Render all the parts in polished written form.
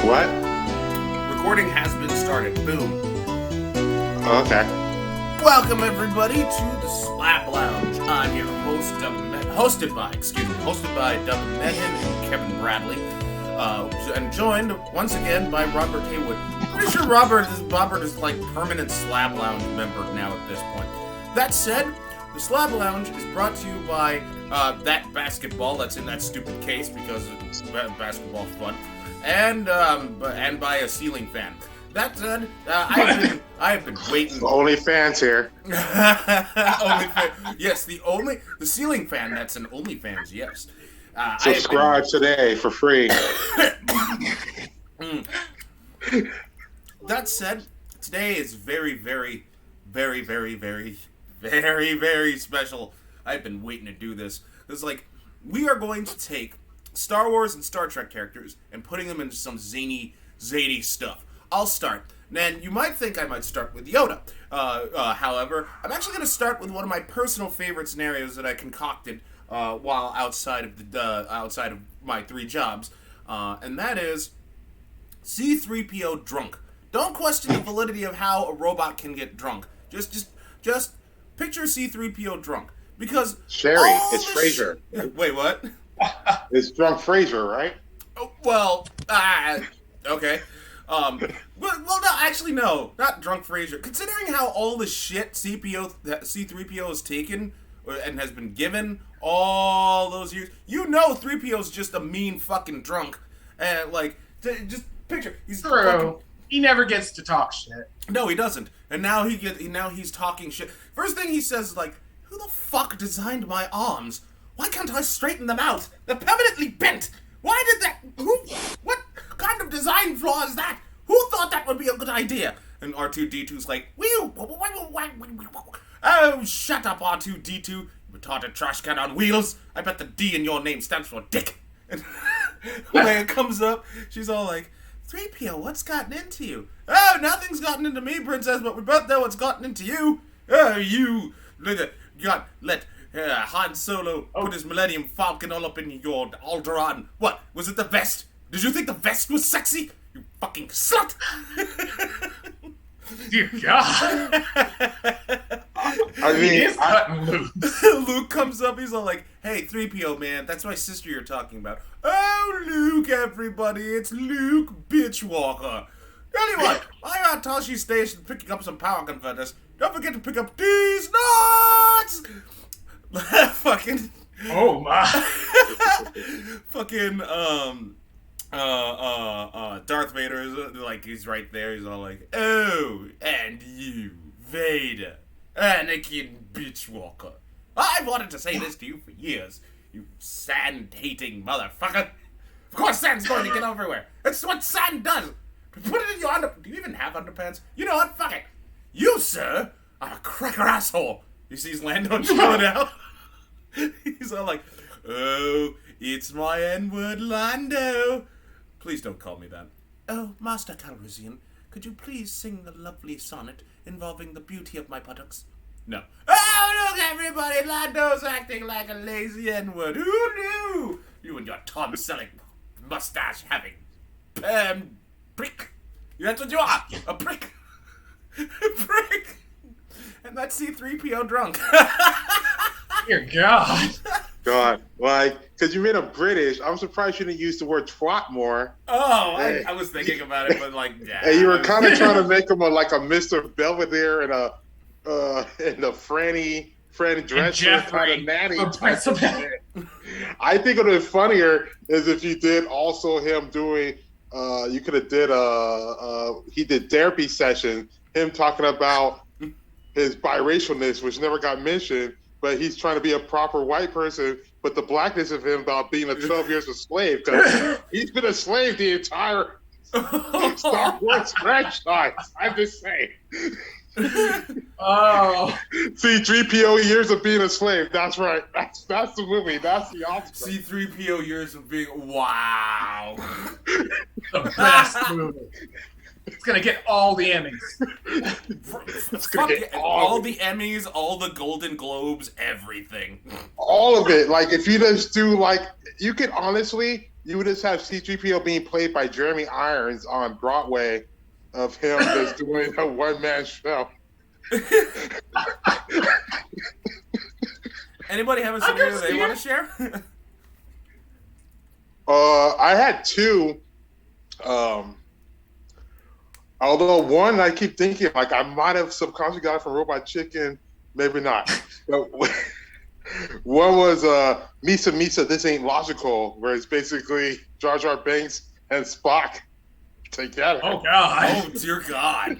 What? Recording has been started. Boom. Okay. Welcome everybody to the Slab Lounge. I'm your host, hosted by Doug Megan and Kevin Bradley, and joined once again by Robert Haywood. Pretty sure Robert is like permanent Slab Lounge member now at this point. That said, the Slab Lounge is brought to you by that basketball that's in that stupid case because it's basketball fun, and by a ceiling fan. That said, I have been waiting. Only fans here. Yes, the ceiling fan. That's an OnlyFans. Yes. Subscribe today for free. That said, today is very, very, very, very, very, very, very special. I've been waiting to do this. It's like we are going to take Star Wars and Star Trek characters and putting them into some zany stuff. I'll start. And you might think I might start with Yoda. However, I'm actually going to start with one of my personal favorite scenarios that I concocted while outside of my 3 jobs, and that is C-3PO drunk. Don't question the validity of how a robot can get drunk. Just picture C-3PO drunk, because Sherry, it's Fraser. Wait, what? It's drunk Fraser, right? Oh, well, okay. Well, no, actually, no, not drunk Fraser. Considering how all the shit C-3PO has taken and has been given all those years, you know 3PO's just a mean fucking drunk. And, like, just picture, he's True. fucking... He never gets to talk shit. No, he doesn't. And now he's talking shit. First thing he says is like, "Who the fuck designed my arms? Why can't I straighten them out? They're permanently bent. Why did that? What kind of design flaw is that? Who thought that would be a good idea?" And R2-D2's like, "Oh, shut up, R2-D2, you retarded trash can on wheels. I bet the D in your name stands for dick." And Leia comes up, she's all like, "3PO, what's gotten into you?" "Oh, nothing's gotten into me, princess, but we both know what's gotten into you. Oh, you let Han Solo put his Millennium Falcon all up in your Alderaan. What, was it the vest? Did you think the vest was sexy? You fucking slut!" Dear God. I He mean, is cutting loose. Luke comes up, he's all like, "Hey, 3PO, man, that's my sister you're talking about." "Oh, Luke, everybody, it's Luke Bitchwalker. Anyway, I'm at Toshi Station picking up some power converters. Don't forget to pick up these nuts!" Fucking... Oh my. Fucking, Darth Vader is, like, he's right there, he's all like, "Oh, and you, Vader, Anakin Bitchwalker. I've wanted to say this to you for years, you sand-hating motherfucker. Of course sand's going to get everywhere. That's what sand does. Put it in your Do you even have underpants? You know what? Fuck it. You, sir, are a cracker asshole." He sees Lando chilling out. He's all like, "Oh, it's my N-word, Lando. Please don't call me that. Oh, Master Calrissian, could you please sing the lovely sonnet involving the beauty of my buttocks?" "No." "Oh, look, everybody, Lando's acting like a lazy N-word. Who knew? You and your Tom-selling, mustache-having, prick. That's what you are, a prick." Prick. And that's C-3PO drunk. Dear God. God, like, because you made him British, I'm surprised you didn't use the word twat more. Oh, I was thinking about it, but like, yeah. And you were kind of trying to make him like a Mr. Belvedere and a Franny Drescher kind of nanny. I think it would have been funnier is if you did also him doing. You could have did he did therapy session, him talking about his biracialness, which never got mentioned, but he's trying to be a proper white person, but the blackness of him about being a 12 years a slave, because he's been a slave the entire Star Wars franchise. I'm just saying. Oh. C-3PO years of being a slave. That's right. That's the movie. That's the option. C-3PO years of being... Wow. The best movie. It's gonna get all the Emmys. It's gonna get all the Emmys, all the Golden Globes, everything. All of it. Like, if you just do, like, you could honestly you would just have C-3PO being played by Jeremy Irons on Broadway, of him just doing a one-man show. Anybody have a scenario they want to share? I had two. Although one, I keep thinking like I might have subconsciously got it from Robot Chicken, maybe not. But one was Misa Misa, This Ain't Logical, where it's basically Jar Jar Binks and Spock together. Oh God! Oh dear God!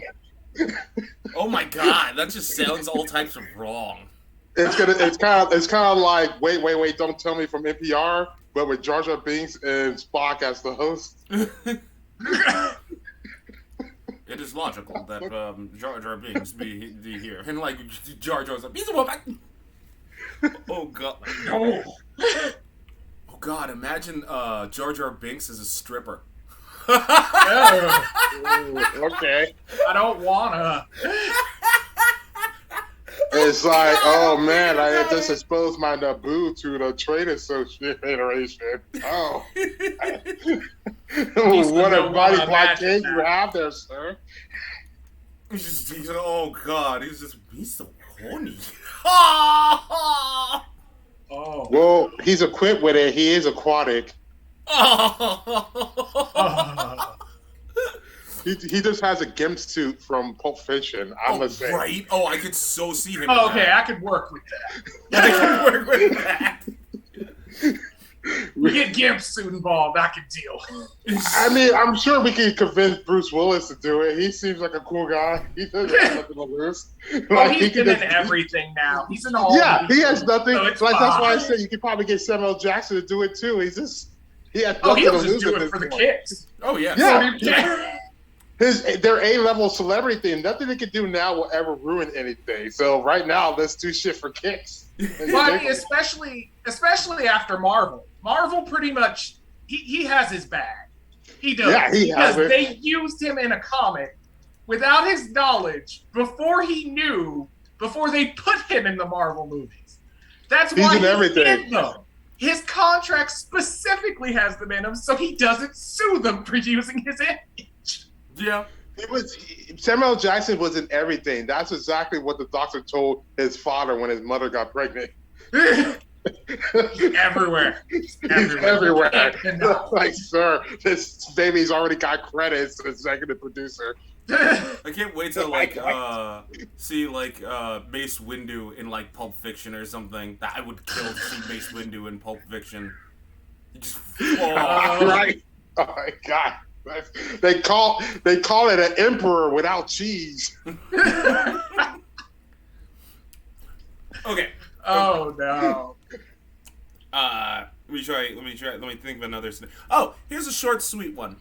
Oh my God! That just sounds all types of wrong. It's kind of like wait, don't tell me from NPR, but with Jar Jar Binks and Spock as the host. It is logical that Jar Jar Binks be here, and like Jar Jar's like, he's a woman. Oh God! No. Oh God! Imagine Jar Jar Binks as a stripper. Okay. I don't wanna. It's like, oh man, I just exposed my Naboo to the Trade Association. Oh. What a body blockade you have there, sir. He's oh God, he's so horny. Oh. Well, he's equipped with it. He is aquatic. He just has a gimp suit from Pulp Fiction. I'm gonna say. Right? Oh, I could so see him. Oh, okay, I could work with that. I could work with that. We get Gimp suit involved, I can deal. I mean, I'm sure we can convince Bruce Willis to do it. He seems like a cool guy. He doesn't have nothing to lose. Well, he's been in everything now. He's in all. Yeah, he has nothing. So like that's why I said you could probably get Samuel Jackson to do it too. He has nothing he'll to just lose do at it this for the point. kicks. Oh yeah. Yeah. Their A-level celebrity thing. Nothing they can do now will ever ruin anything. So right now, let's do shit for kicks. Well, I mean, especially after Marvel. Marvel pretty much he has his bag. He does. Yeah, he has it. They used him in a comic without his knowledge before they put him in the Marvel movies. That's why he's in them. His contract specifically has them in him, so he doesn't sue them for using his image. Yeah. Samuel Jackson was in everything. That's exactly what the doctor told his father when his mother got pregnant. Everywhere. He's everywhere. Like, sir, this baby's already got credits as executive producer. I can't wait to see Mace Windu in like Pulp Fiction or something. That I would kill to see Mace Windu in Pulp Fiction. Just right. Oh my God. They call it an emperor without cheese. Okay. Oh no. Let me think of another. Oh, here's a short, sweet one.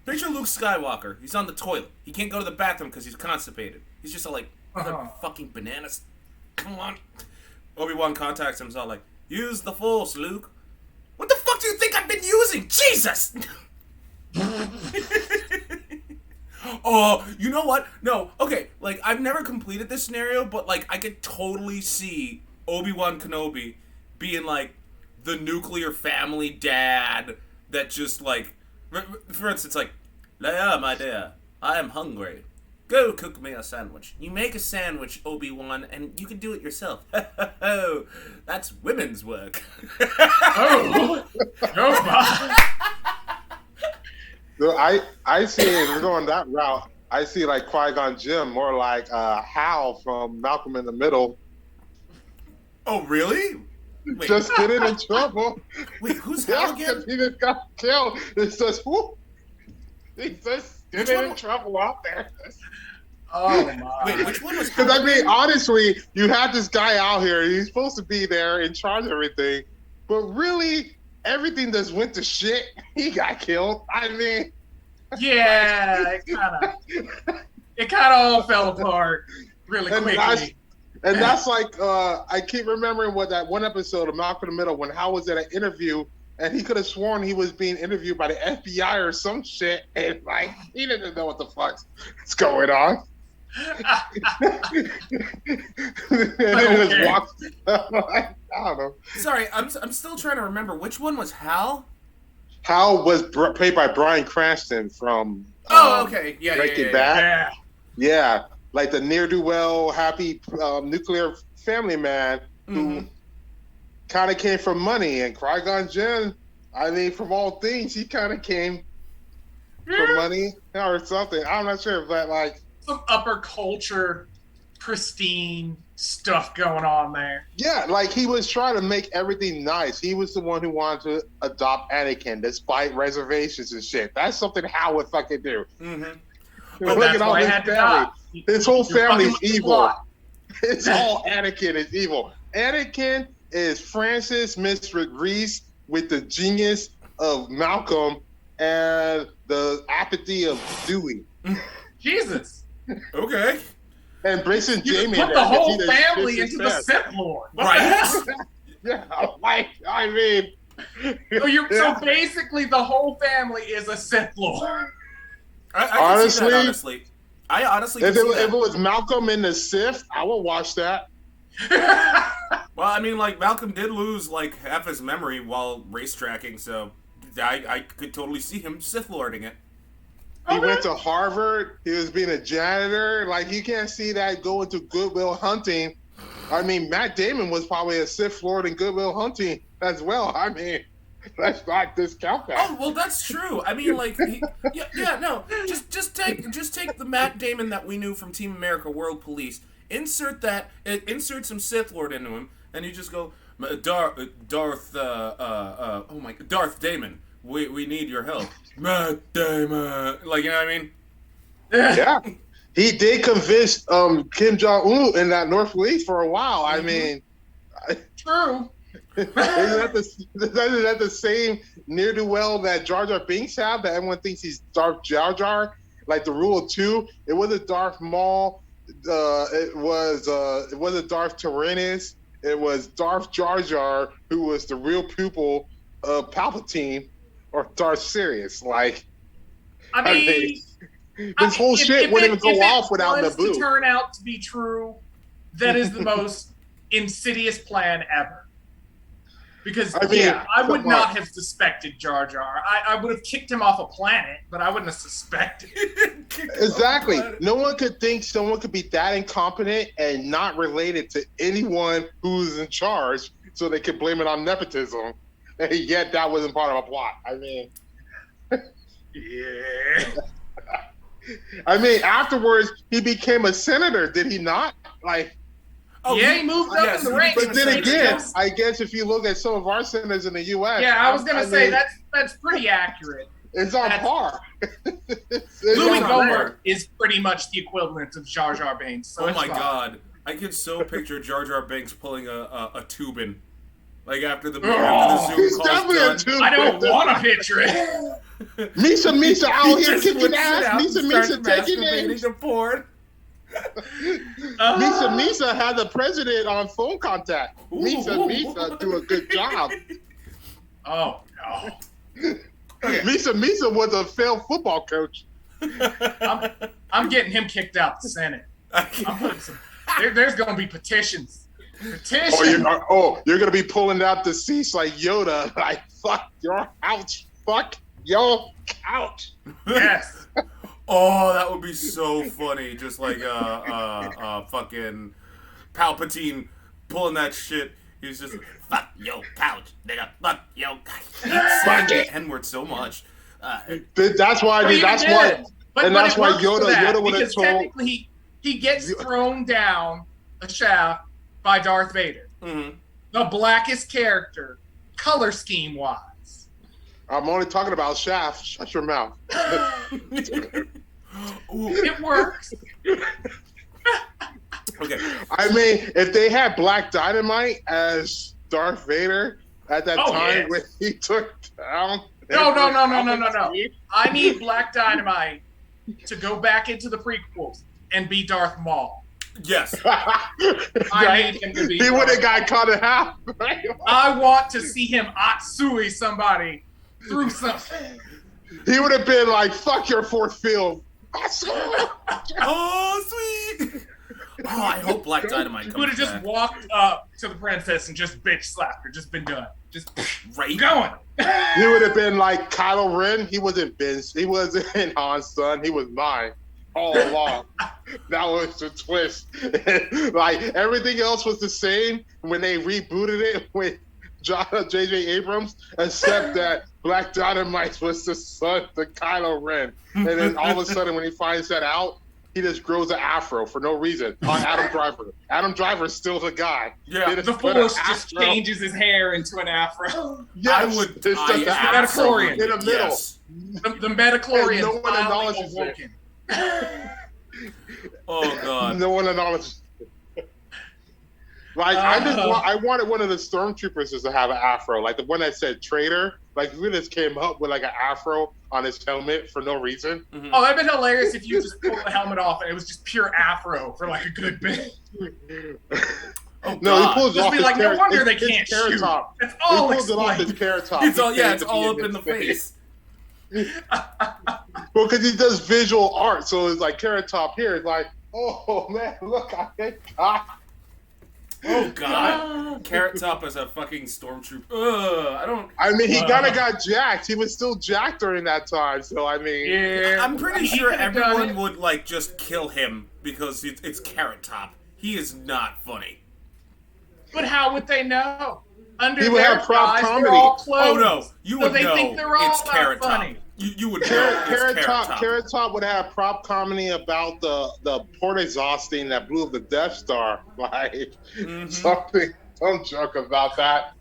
Picture Luke Skywalker. He's on the toilet. He can't go to the bathroom because he's constipated. He's just like, fucking bananas. Come on. Obi-Wan contacts him. He's all like, use the Force, Luke. What the fuck do you think I've been using? Jesus! Oh, you know what? No, okay, like, I've never completed this scenario, but, like, I could totally see Obi-Wan Kenobi being, like, the nuclear family dad that just, like, for instance, like, Leia, my dear, I am hungry. Go cook me a sandwich. You make a sandwich, Obi-Wan, and you can do it yourself. Oh, that's women's work. Oh, my. So I see if we're going that route. I see like Qui-Gon Jinn more like Hal from Malcolm in the Middle. Oh, really? Wait. Just getting in trouble. Wait, who's Hal again? He just got killed. It's just, whoop. He's just getting in trouble out there. Oh, my. Wait, which one was Hal? Because, I mean, honestly, you had this guy out here. He's supposed to be there in charge of everything. But really, everything just went to shit. He got killed. I mean. Yeah, it kind of all fell apart really quickly. And that's like, I keep remembering what that one episode of Malcolm in the Middle when Hal was at an interview and he could have sworn he was being interviewed by the FBI or some shit. And like, he didn't know what the fuck's going on. Okay. I don't know. Sorry, I'm still trying to remember which one was Hal. Hal was played by Bryan Cranston from okay. Yeah, Breaking Bad. Yeah, like the ne'er-do-well, happy nuclear family man who kind of came from money. And Qui-Gon Jinn, I mean, from all things, he kind of came from money or something. I'm not sure, but like some upper culture, pristine stuff going on there. Yeah, like he was trying to make everything nice. He was the one who wanted to adopt Anakin despite reservations and shit. That's something Hal would fucking do. Well, look at all his family. His whole family is evil. It's all Anakin is evil. Anakin is Francis Miss Reese with the genius of Malcolm and the apathy of Dewey. Jesus. Okay. And Bryson Jamie put the whole family into the Sith Lord. Right. Yeah, like, I mean. So basically the whole family is a Sith Lord. I honestly, I honestly if it was Malcolm in the Sith, I would watch that. Well, I mean, like, Malcolm did lose, like, half his memory while racetracking, so I could totally see him Sith Lording it. He went to Harvard. He was being a janitor. Like, you can't see that going to Good Will Hunting. I mean, Matt Damon was probably a Sith Lord in Good Will Hunting as well. I mean, let's not discount that. Oh, well, that's true. I mean, like, just take the Matt Damon that we knew from Team America: World Police. Insert some Sith Lord into him, and you just go, Darth Damon. We need your help. Matt Damon. Like, you know what I mean? Yeah. He did convince Kim Jong-un in that North Korea for a while. I mean... True. Isn't that the same ne'er-do-well that Jar Jar Binks have, that everyone thinks he's Darth Jar Jar? Like the rule of two? It wasn't Darth Maul. It wasn't Darth Tyrannus. It was Darth Jar Jar, who was the real pupil of Palpatine. Or Darth Sirius, like. I mean, this whole shit wouldn't even go off without Naboo. If it turn out to be true, that is the most insidious plan ever. Because I would not have suspected Jar Jar. I would have kicked him off a planet, but I wouldn't have suspected. Exactly. No one could think someone could be that incompetent and not related to anyone who's in charge, so they could blame it on nepotism. And yet that wasn't part of a plot. I mean, yeah. I mean, afterwards he became a senator, did he not? Like, he moved up in the ranks. But then again, I guess if you look at some of our senators in the U.S., I was gonna say that's pretty accurate. It's on par. Louis Gohmert is pretty much the equivalent of Jar Jar Binks. So oh my god, I could so picture Jar Jar Binks pulling a tubin. Like after the Zoom call's done. I don't want to picture it. Misa out here kicking ass. Misa taking names. Porn. Misa had the president on phone contact. Misa do a good job. Oh no. Misa was a failed football coach. I'm getting him kicked out the Senate. There's going to be petitions. You're gonna be pulling out the seats like Yoda, like fuck your couch, fuck your couch. Yes. Oh, that would be so funny. Just like fucking Palpatine pulling that shit. He's just fuck your couch, nigga. Fuck your couch. He's saying the N-word so much. That's why Yoda would have told. Technically, he gets thrown down a shaft by Darth Vader. Mm-hmm. The blackest character, color scheme wise. I'm only talking about Shaft. Shut your mouth. It works. Okay. I mean, if they had Black Dynamite as Darth Vader at that time when he took down. No. I need Black Dynamite to go back into the prequels and be Darth Maul. Yes. I need him to be. He would have got cut in half. Right? I want to see him Atsui somebody through something. He would have been like, fuck your fourth film. Oh, sweet. Oh, I hope Black Dynamite comes back. He would have just walked up to the princess and just bitch slapped her. Just been done. Just right. Going. He would have been like Kylo Ren. He wasn't Ben's. He wasn't Han's son. He was mine all along. That was the twist. Like everything else was the same when they rebooted it with J.J. Abrams, except that Black Dynamite was the son to Kylo Ren. And then all of a sudden, when he finds that out, he just grows an afro for no reason on Adam Driver. Adam Driver's still the guy. Yeah, the Force just changes his hair into an afro. Yes, I would. it's just the Metachlorian in the middle. Yes. The Metachlorian. No one acknowledges it. Oh God. No one acknowledges it. Like I wanted one of the stormtroopers to have an afro, like the one that said traitor. Like we just came up with like an afro on his helmet for no reason. Mm-hmm. Oh, that'd been hilarious if you just pulled the helmet off and it was just pure afro for like a good bit. Oh, no, he pulls it off be his like, carrot. No wonder they can't shoot. Top. That's all he pulls it off his carrot top. It's all up in the face. Well, because he does visual art, so it's like carrot top here. It's like, oh man, look, I get caught. Oh God, Carrot Top as a fucking stormtrooper. I mean, he kind of got jacked. He was still jacked during that time. So I mean, yeah, I'm pretty sure everyone would like just kill him because it's Carrot Top. He is not funny. But how would they know? Under he would have prop comedy. Oh no, you would so they know think they're all it's Carrot funny. Top. You would know Carrot Top would have prop comedy about the port exhausting that blew up the Death Star, like some joke about that.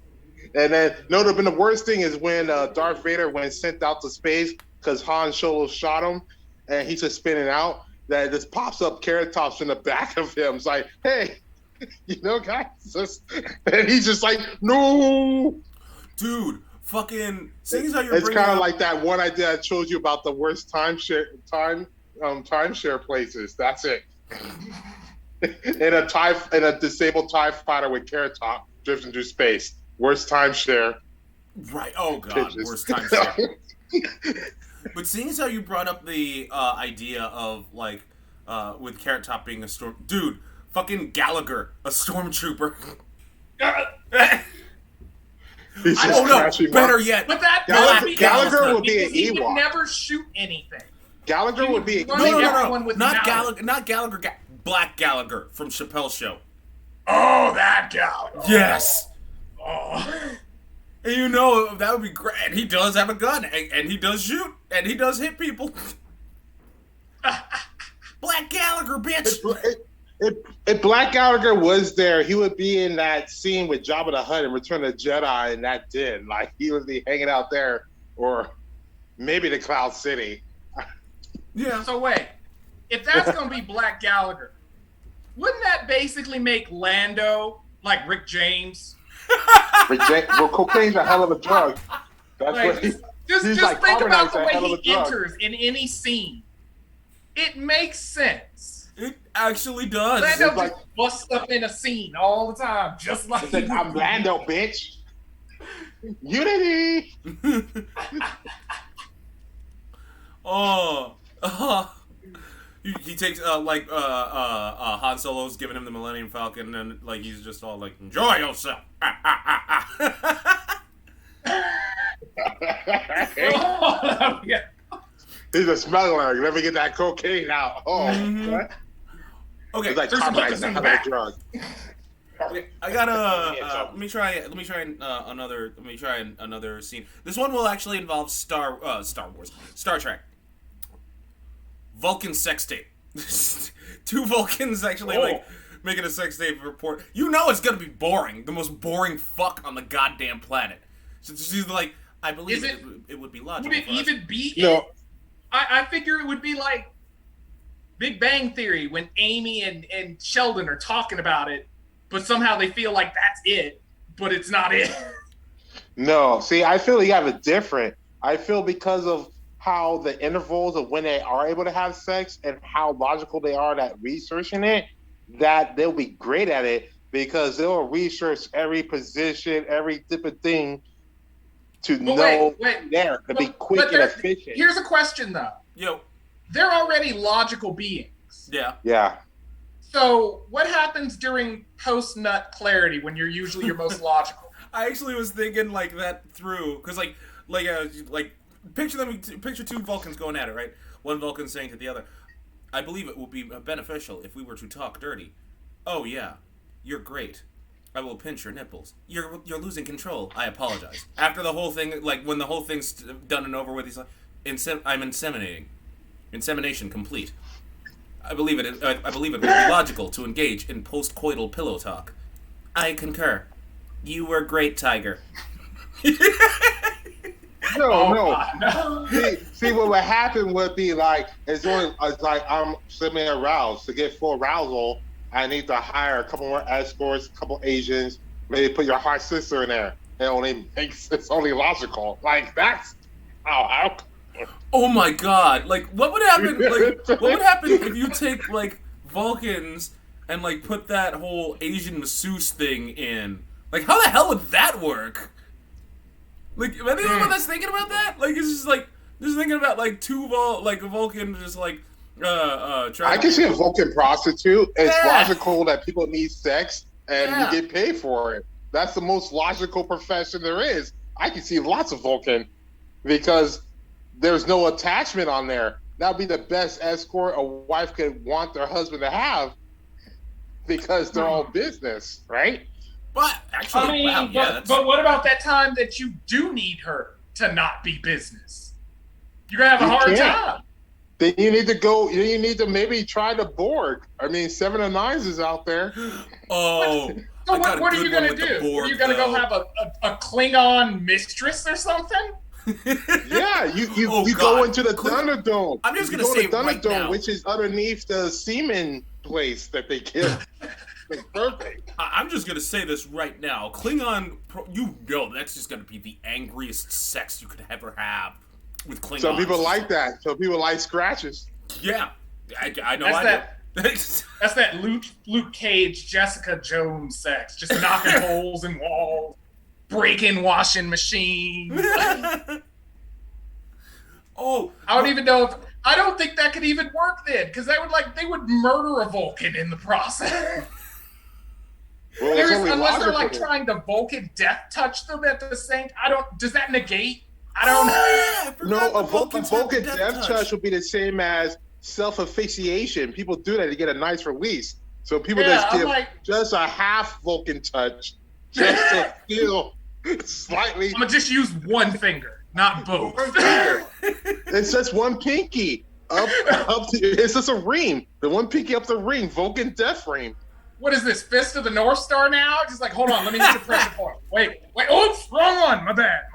And then the worst thing is when Darth Vader, when sent out to space because Han Solo shot him, and he's just spinning out. That just pops up Carrot Top's in the back of him. It's like, hey, guys, and he's just like, no, dude. Fucking things how you're. It's kind of like that one idea I told you about the worst timeshare places. That's it. in a disabled TIE fighter with Carrot Top drifting through space. Worst timeshare. Right. Oh God. Pitches. Worst timeshare. But seeing as how you brought up the idea of like with Carrot Top being a storm, dude, fucking Gallagher, a stormtrooper. I don't know. Better yet, but that Gallagher would be an Ewok. He would never shoot anything. Gallagher would be no. Not Gallagher. Not Gallagher. Black Gallagher from Chappelle's Show. Oh, that Gallagher. Yes. Oh. And that would be great. And he does have a gun, and he does shoot, and he does hit people. Black Gallagher, bitch. If Black Gallagher was there, he would be in that scene with Jabba the Hutt in Return of the Jedi, and that did. Like, he would be hanging out there, or maybe the Cloud City. Yeah. So wait, if that's going to be Black Gallagher, wouldn't that basically make Lando like Rick James? Well, cocaine's a hell of a drug. That's like, what just like, think about the way he drug. enters in any scene. It makes sense. It actually does. Lando just busts up in a scene all the time, just like I'm Lando, bitch. Unity. He takes Han Solo's giving him the Millennium Falcon, and like he's just all like, enjoy yourself. He's a smuggler. Let me get that cocaine out. Oh, okay. It's like carbonated drug. Okay, I gotta let me try another scene. This one will actually involve Star Wars, Star Trek. Vulcan sex tape. 2 Vulcans actually like making a sex tape report. It's gonna be boring. The most boring fuck on the goddamn planet. So she's like, I believe it would be logical. Would it even be? No. I figure it would be like Big Bang Theory when Amy and Sheldon are talking about it, but somehow they feel like that's it, but it's not it. No, see, I feel you have it different. I feel because of how the intervals of when they are able to have sex and how logical they are at researching it, that they'll be great at it because they'll research every position, every different thing to be quick and efficient. Here's a question though. Yo. They're already logical beings. Yeah. Yeah. So what happens during post-nut clarity when you're usually your most logical? I actually was thinking like that through, because picture two Vulcans going at it, right? One Vulcan saying to the other, "I believe it will be beneficial if we were to talk dirty." "Oh yeah, you're great. I will pinch your nipples. You're losing control. I apologize." After the whole thing, like when the whole thing's done and over with, he's like, "I'm inseminating. Insemination complete. I believe it would be logical to engage in post-coital pillow talk. I concur. You were great, Tiger." No. See, what would happen would be like, it's like I'm semi-aroused. To get full arousal, I need to hire a couple more escorts, a couple Asians, maybe put your hot sister in there. It's only logical. Like, that's how. Oh my god! Like, what would happen? Like, what would happen if you take like Vulcans and like put that whole Asian masseuse thing in? Like, how the hell would that work? Like, am I the only one that's thinking about that? Like, it's just like thinking about like a Vulcan just like trying. I can see a Vulcan prostitute. It's logical that people need sex and you get paid for it. That's the most logical profession there is. I can see lots of Vulcan because there's no attachment on there. That would be the best escort a wife could want their husband to have because they're all business, right? But actually, but what about that time that you do need her to not be business? You're gonna have a hard time. Then you need to go. You need to maybe try the Borg. I mean, 7 of Nines is out there. Oh, so what are you gonna do? Are you gonna go have a Klingon mistress or something? Yeah, you go into the Thunderdome. I'm just gonna say right now, which is underneath the semen place that they kill. It's perfect. I'm just gonna say this right now. Klingon, that's just gonna be the angriest sex you could ever have with Klingons. Some people like that. Some people like scratches. Yeah, I know. That's that Luke Cage, Jessica Jones sex. Just knocking holes in walls, breaking washing machines. Oh, I don't even know if. I don't think that could even work then, because they would murder a Vulcan in the process. Well, unless they're like trying to Vulcan death touch them at the same. Does that negate? I don't know. No, a Vulcan death touch would be the same as self-asphyxiation. People do that to get a nice release. So people just give just a half Vulcan touch just to feel slightly. I'm gonna just use one finger, not both. One finger. It's just one pinky up. It's just a ring. The one pinky up the ring. Vulcan death ring. What is this, Fist of the North Star now? Just like, hold on, let me get your pressure point. Wait, oops, wrong one. My bad.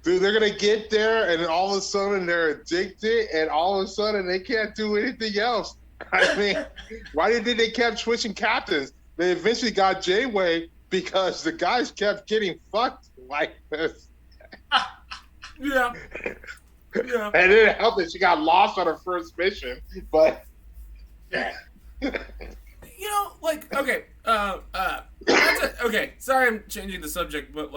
Dude, they're gonna get there and all of a sudden they're addicted and all of a sudden they can't do anything else. I mean, why did they kept switching captains? They eventually got Janeway because the guys kept getting fucked like this. Yeah. And it didn't help that she got lost on her first mission, but okay, okay, sorry I'm changing the subject, but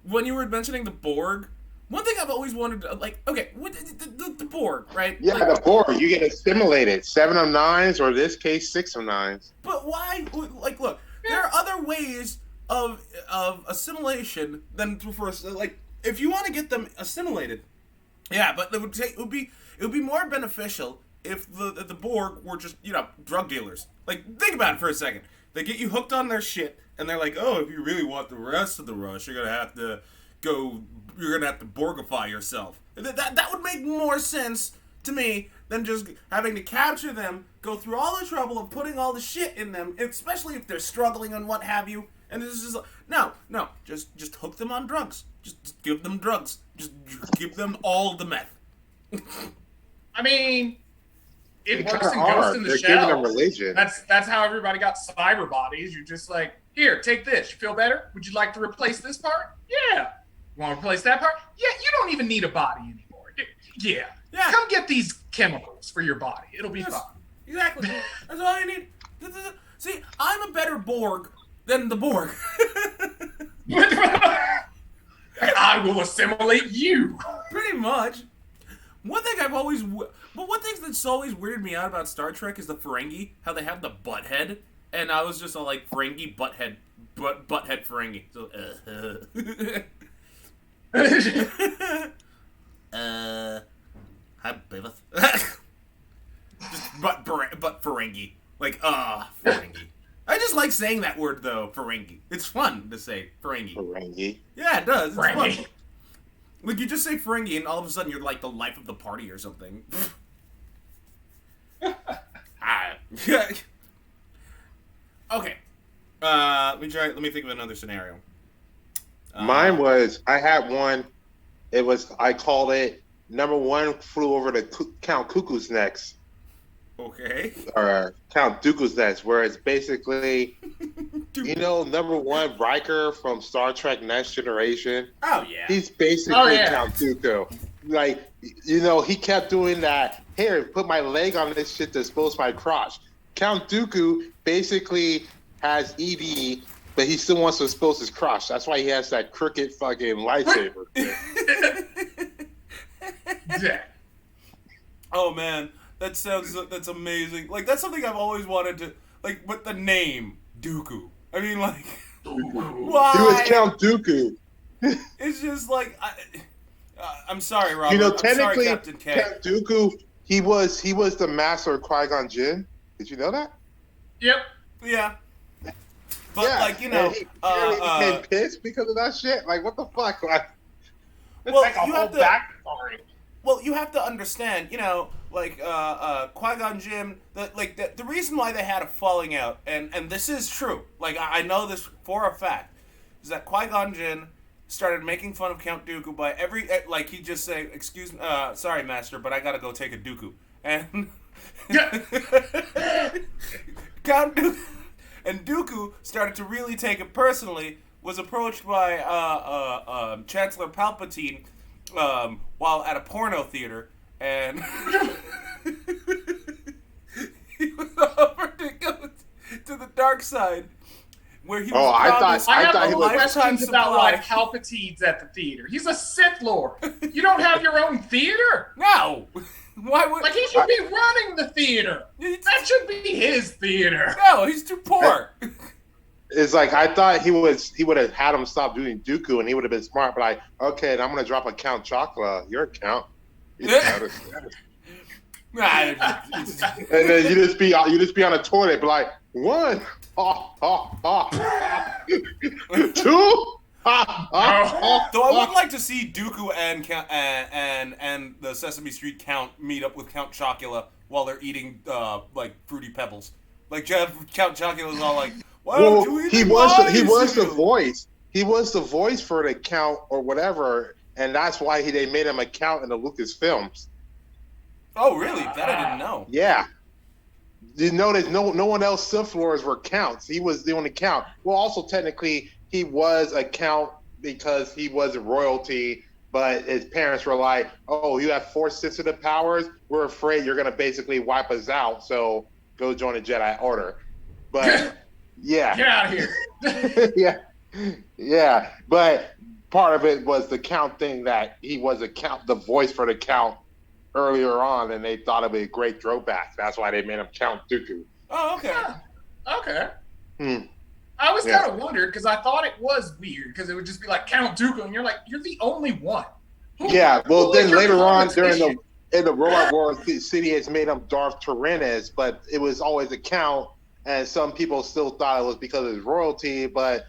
when you were mentioning the Borg, one thing I've always wanted to, the Borg, right? Yeah, the Borg, you get assimilated, 7 of 9s, or in this case, 6 of 9s. But why, look, there are other ways of assimilation than if you want to get them assimilated, yeah, but it would be more beneficial if the Borg were just, drug dealers. Like, think about it for a second. They get you hooked on their shit, and they're like, oh, if you really want the rest of the rush, you're gonna have to Borgify yourself. That would make more sense to me than just having to capture them, go through all the trouble of putting all the shit in them, especially if they're struggling and what have you. And this is just hook them on drugs. Just give them drugs. Just give them all the meth. I mean, it works in are. Ghost in the They're Shell. giving them religion. That's how everybody got cyber bodies. You're just like, here, take this. You feel better? Would you like to replace this part? Yeah. You want to replace that part? Yeah. You don't even need a body anymore. Yeah. Come get these chemicals for your body. It'll be fine. Exactly. That's all you need. See, I'm a better Borg than the Borg. I will assimilate you. Pretty much. One thing that's always weirded me out about Star Trek is the Ferengi, how they have the butt head, and I was just all like, Ferengi butt head butthead Ferengi. So, hi, Beavis. Just butt Ferengi. Like, Ferengi. I just like saying that word, though, Ferengi. It's fun to say, Ferengi. Ferengi. Yeah, it does. It's Ferengi. fun. Like, you just say Ferengi, and all of a sudden you're like the life of the party or something. Okay. Let me think of another scenario. Mine was, I had one, I called it, number one flew over to Count Cuckoo's Nest. Okay. Or Count Dooku's Nest, where it's basically, you know, number one Riker from Star Trek Next Generation. Oh, yeah. He's basically Count Dooku. Like, you know, he kept doing that, here, put my leg on this shit to expose my crotch. Count Dooku basically has ED, but he still wants to expose his crotch. That's why he has that crooked fucking lightsaber. Yeah. Oh, man. That's amazing. Like, that's something I've always wanted to, like, with the name, Dooku. I mean, like, why? He was Count Dooku. It's just like, I'm sorry, Robert. You know, I'm sorry, technically, Captain K. Count Dooku, he was the master of Qui-Gon Jinn. Did you know that? Yep. Yeah. But, yeah. like, you know, he became pissed because of that shit. Like, what the fuck? Like, it's like a whole backstory. Well, you have to understand, you know, like, Qui-Gon Jinn, the reason why they had a falling out, and this is true, like, I know this for a fact, is that Qui-Gon Jinn started making fun of Count Dooku by like, he'd just say, excuse me, sorry, master, but I gotta go take a Dooku. And Count Dooku, and Dooku started to really take it personally, was approached by Chancellor Palpatine, while at a porno theater, and he was offered to go to the dark side, where he was promised I have a lifetime questions about why supply. Palpatine's at the theater. He's a Sith Lord. You don't have your own theater? No! Why would... Like, he should be running the theater. That should be his theater. No, he's too poor. it's like, I thought he would have had him stop doing Dooku, and he would have been smart, but like, okay, I'm going to drop a Count Chocula. You're a Count. And then you just be on the toilet, be like, one, two. Though I would like to see Dooku and the Sesame Street Count meet up with Count Chocula while they're eating like Fruity Pebbles. Like Count Chocula's all like, "Why don't you eat he was the voice. He was the voice for the Count or whatever, and that's why they made him a Count in the Lucas films. Oh, really? That I didn't know. Yeah. You notice no one else Sith Lords were Counts. He was the only Count. Well, also technically he was a Count because he was royalty, but his parents were like, "Oh, you have Force sensitive powers. We're afraid you're gonna basically wipe us out. So go join the Jedi Order." But yeah, Get out of here. yeah. But part of it was the Count thing, that he was a Count, the voice for the Count earlier on, and they thought it would be a great throwback. That's why they made him Count Dooku. Oh, okay. Okay. I was kind of wondered, because I thought it was weird, because it would just be like Count Dooku, and you're like, you're the only one. Well, then later on in the Robot War, Sidious made him Darth Tyrannus, but it was always a Count, and some people still thought it was because of his royalty, but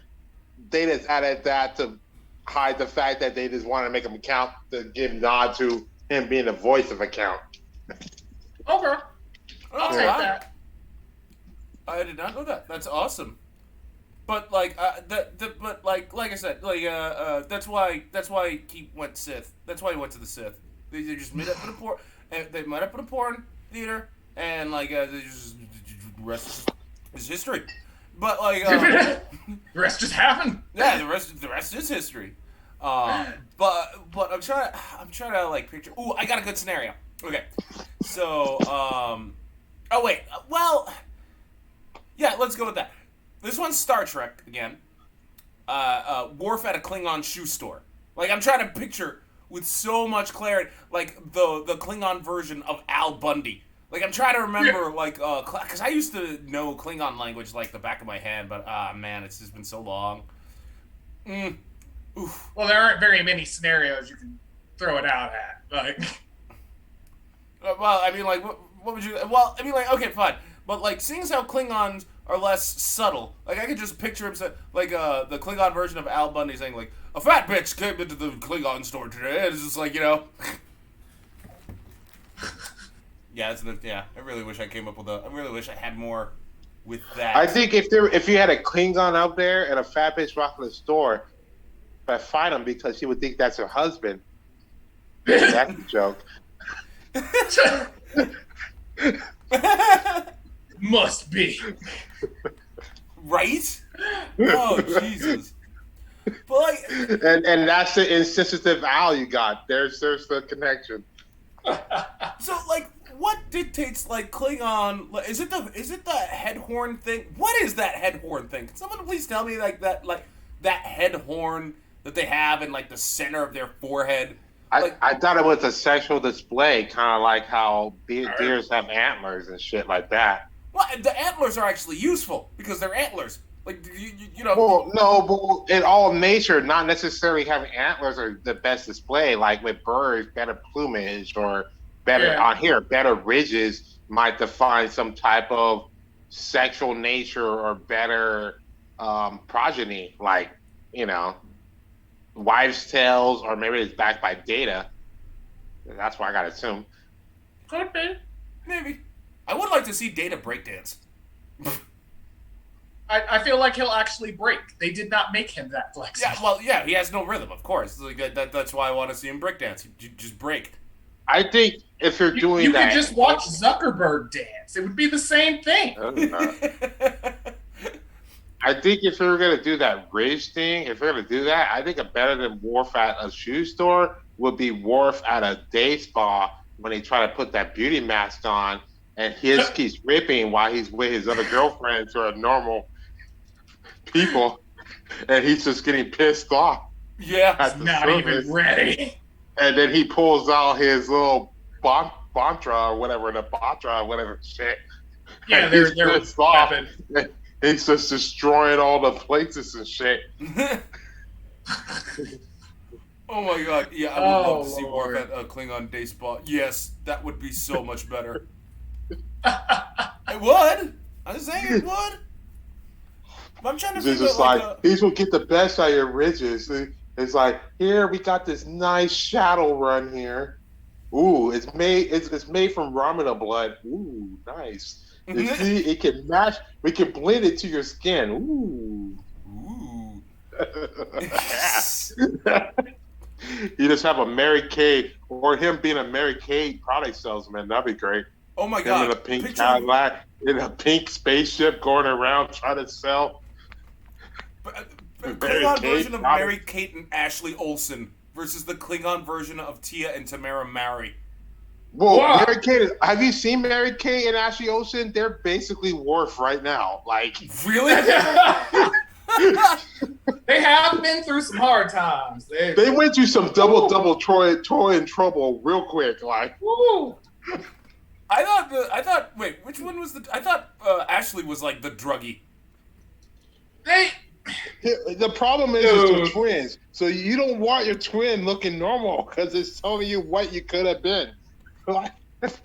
they just added that to hide the fact that they just wanted to make him Count, to give nod to him being the voice of a Count. Okay. I'll take that. I did not know that. That's awesome. But like like I said, like that's why he went Sith. That's why he went to the Sith. They just met up in a porn. They met up in a porn theater, and like they just rest is history. But like the rest just happened. Yeah, the rest is history. But I'm trying to like picture. Ooh, I got a good scenario. Okay, so oh wait, well, yeah, let's go with that. This one's Star Trek again. Worf at a Klingon shoe store. Like, I'm trying to picture with so much clarity, like the Klingon version of Al Bundy. Like, I'm trying to remember, like, because I used to know Klingon language like the back of my hand, but, man, it's just been so long. Oof. Well, there aren't very many scenarios you can throw it out at. Like, well, I mean, like, what would you... Well, I mean, like, okay, fine. But, like, seeing as how Klingons are less subtle, like, I could just picture him, like, the Klingon version of Al Bundy saying, like, a fat bitch came into the Klingon store today, and it's just like, you know... Yeah, I really wish I came up with I really wish I had more with that. I think if you had a Klingon out there and a fat bitch walking the store, I'd fight him because he would think that's her husband. That's a joke. Must be. Right? Oh, Jesus. But like, and that's the insensitive Al you got. There's the connection. So, like, what dictates, like, Klingon? Is it the head horn thing? What is that head horn thing? Can someone please tell me, like, that head horn that they have in, like, the center of their forehead? I thought it was a sexual display, kind of like how deers have antlers and shit like that. Well, the antlers are actually useful because they're antlers. Like, you know. Well, no, but in all nature, not necessarily having antlers are the best display. Like with birds, better plumage or better ridges might define some type of sexual nature or better progeny. Like, you know, wives' tales, or maybe it's backed by data. That's what I gotta assume. Could be. Maybe. I would like to see Data breakdance. I feel like he'll actually break. They did not make him that flexible. Yeah, well, yeah, he has no rhythm, of course. Like, that's why I want to see him breakdance. Just break. I think if you're doing that... You could just watch Zuckerberg dance. It would be the same thing. I think if you're going to do that Ridge thing, if you're going to do that, I think a better than Worf at a shoe store would be Worf at a day spa when he try to put that beauty mask on and his keeps ripping while he's with his other girlfriends who are normal people, and he's just getting pissed off. Yeah, he's not even ready. And then he pulls out his little Bontra or whatever, the Batra or whatever shit. Yeah, they're pissed off. He's just destroying all the places and shit. Oh my god, yeah, I would love to see Worf at a Klingon day spa. Yes, that would be so much better. It would. I'm just saying it would. But I'm trying to figure out like these will get the best out of your ridges. It's like, here we got this nice shadow run here. Ooh, it's made from Ramada blood. Ooh, nice. You see, it can match. We can blend it to your skin. Ooh. You just have a Mary Kay, or him being a Mary Kay product salesman. That'd be great. Oh my god! In a pink Cadillac, in a pink spaceship, going around trying to sell. Klingon version of Mary Kate and Ashley Olsen versus the Klingon version of Tia and Tamara Mary. Well, Mary Kate. Have you seen Mary Kate and Ashley Olsen? They're basically Worf right now. Like, really? They have been through some hard times. They went through some double Troy in trouble real quick. Like, woo. I thought. Wait, which one was the? I thought Ashley was like the druggie. The problem is they're twins, so you don't want your twin looking normal because it's telling you what you could have been.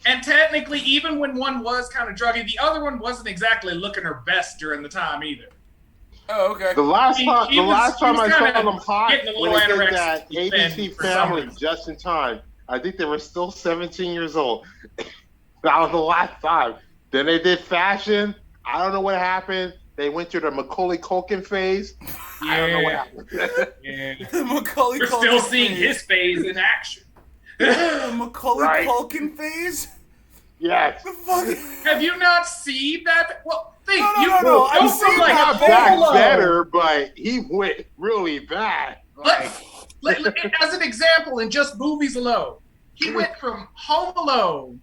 And technically, even when one was kind of druggy, the other one wasn't exactly looking her best during the time either. Oh, okay. The last time I saw them hot when they did that ABC Family just in time, I think they were still 17 years old. That was the last time. Then they did fashion. I don't know what happened. They went through the Macaulay Culkin phase. I don't know what happened. The Macaulay We're Culkin still seeing phase. his phase in action. The Macaulay Culkin phase? Yes. The fuck? Have you not seen that? Well, think no. I've seen like not back better, but he went really bad. As an example, in just movies alone, he went from Home Alone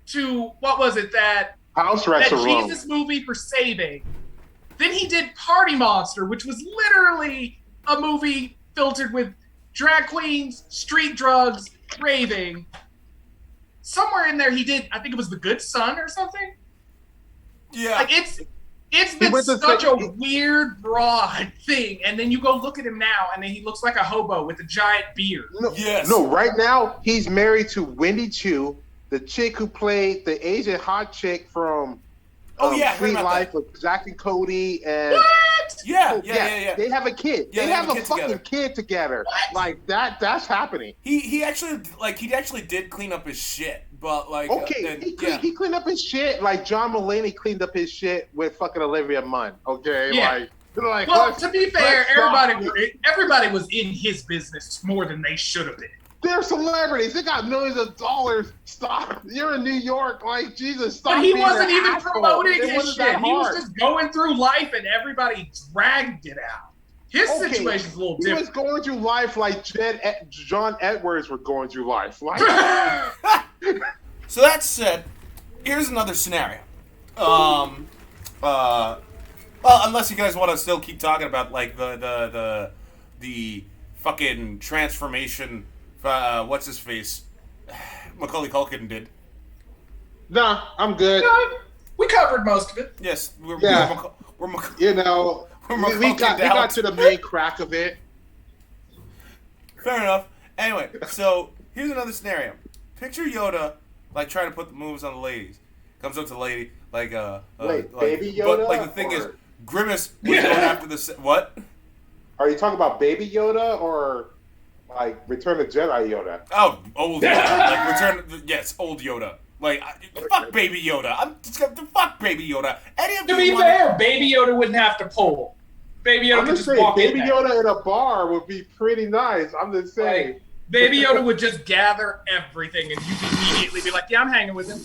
to what was it that House Restaurant, Jesus movie for Saving. Then he did Party Monster, which was literally a movie filtered with drag queens, street drugs, raving. somewhere in there he did. I think it was The Good Son or something. Yeah, like it's been such a weird, broad thing, and then you go look at him now, and then he looks like a hobo with a giant beard. No, right now he's married to Wendy Chu, the chick who played the Asian hot chick from Free Life with Zack and Cody and. What? Yeah. They have a kid. Yeah, they have a fucking together. Kid together. What? Like that's happening. He actually did clean up his shit, but like he cleaned up his shit like John Mulaney cleaned up his shit with fucking Olivia Munn. Okay, like well, to be fair, everybody was in his business more than they should have been. They're celebrities. They got millions of dollars. Stop. You're in New York. Like, Jesus, stop. But he wasn't even asshole. promoting It his wasn't shit. that He was hard. just going through life, and everybody dragged it out. His situation's a little different. He was going through life like John Edwards were going through life. Like, So that said, here's another scenario. Well, unless you guys want to still keep talking about like the fucking transformation. What's his face? Macaulay Culkin did. nah, I'm good. We covered most of it. Yes, we're You know, we got to the main crack of it. Fair enough. Anyway, so here's another scenario. Picture Yoda like trying to put the moves on the ladies. Comes up to the lady like Baby Yoda. But like the thing is, Grimace was going after the what? Are you talking about Baby Yoda or like Return of Jedi Yoda? Oh, old Yoda. Yes, old Yoda. Like, fuck Baby Yoda. I'm just gonna fuck Baby Yoda. Any of To be fair, Baby Yoda wouldn't have to pull. Baby Yoda could just walk Baby in Yoda in a bar would be pretty nice. I'm just saying. Like, Baby Yoda would just gather everything, and you'd immediately be like, "Yeah, I'm hanging with him."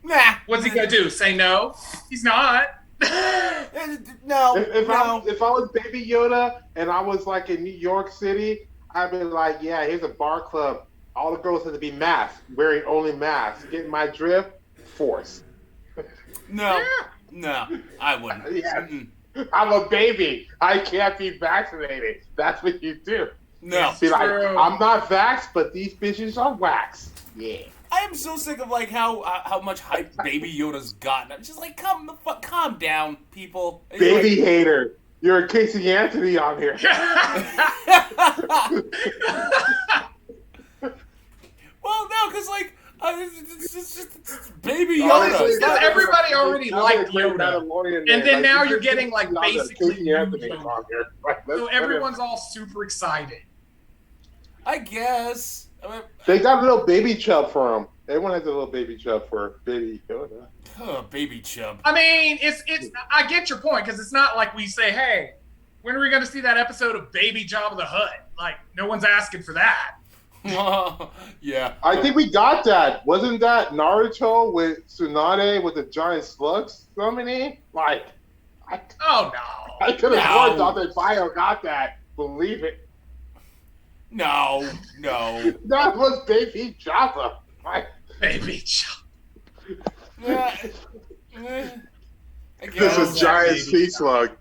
Nah. What's he gonna do? Say no? He's not. No. If I was Baby Yoda and I was like in New York City, I'd be like, yeah, here's a bar club. All the girls have to be masked, wearing only masks. Get my drift? Force. No, I wouldn't. Yeah. I'm a baby. I can't be vaccinated. That's what you do. No. Be like, I'm not vaxxed, but these bitches are waxed. Yeah. I am so sick of like how much hype Baby Yoda's gotten. I'm just like, calm down, people. Baby hater. You're a Casey Anthony on here. Well, no, because like it's Baby Yoda. Because everybody already liked Yoda, and then now you're getting like basically Casey Anthony on here. so everyone's all super excited. I guess. They got a little baby Chub for him. Everyone has a little baby Chub for Baby Yoda. Oh, Baby Chub. I mean, it's. I get your point because it's not like we say, "Hey, when are we going to see that episode of Baby Jabba the Hutt?" Like, no one's asking for that. Yeah. I think we got that. Wasn't that Naruto with Tsunade with the giant slugs summoning? Like, Oh no! I could have sworn Dante Bio got that. Believe it. No. That was Baby Jabba. Like, Baby Jabba. I this guess. is a giant sea slug.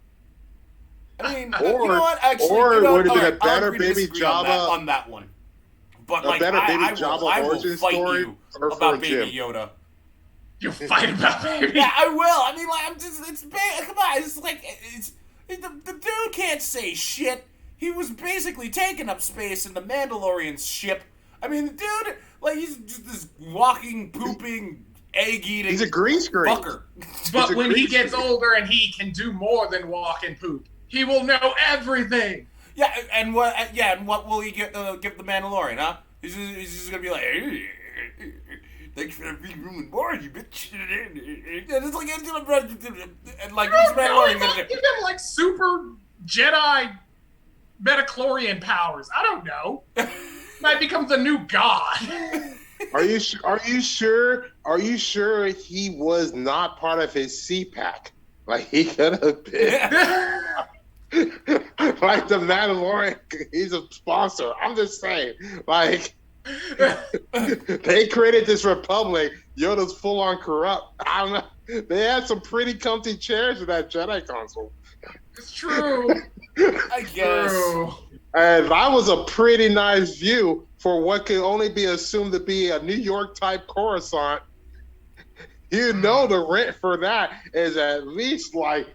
I mean, Or- you know what? Actually, or you know, would have been a all right, I'll better agree to Baby disagree on Jabba- on that one. But A like, better Baby I Jabba will origin fight story you or about for Baby Jim? Yoda. You fight about Baby. Yeah, I will. I mean, like, come on, it's like, the dude can't say shit. He was basically taking up space in the Mandalorian's ship. I mean, the dude, like, he's just this walking, pooping, egg-eating He's a green screen. fucker. But when he gets older and he can do more than walk and poop, he will know everything. Yeah, and what will he give the Mandalorian, huh? He's just gonna be like, hey, thanks for being room and board, you bitch. And it's like, and like, what's the Mandalorian gonna do? Give him like super Jedi metachlorian powers. I don't know. Might become the new god. Are you sure? Are you sure he was not part of his CPAC? Like he could have been. Like the Mandalorian, he's a sponsor. I'm just saying, like they created this republic. Yoda's full on corrupt. I don't know. They had some pretty comfy chairs in that Jedi console. It's true. I guess. True. And that was a pretty nice view for what can only be assumed to be a New York type Coruscant, you know the rent for that is at least like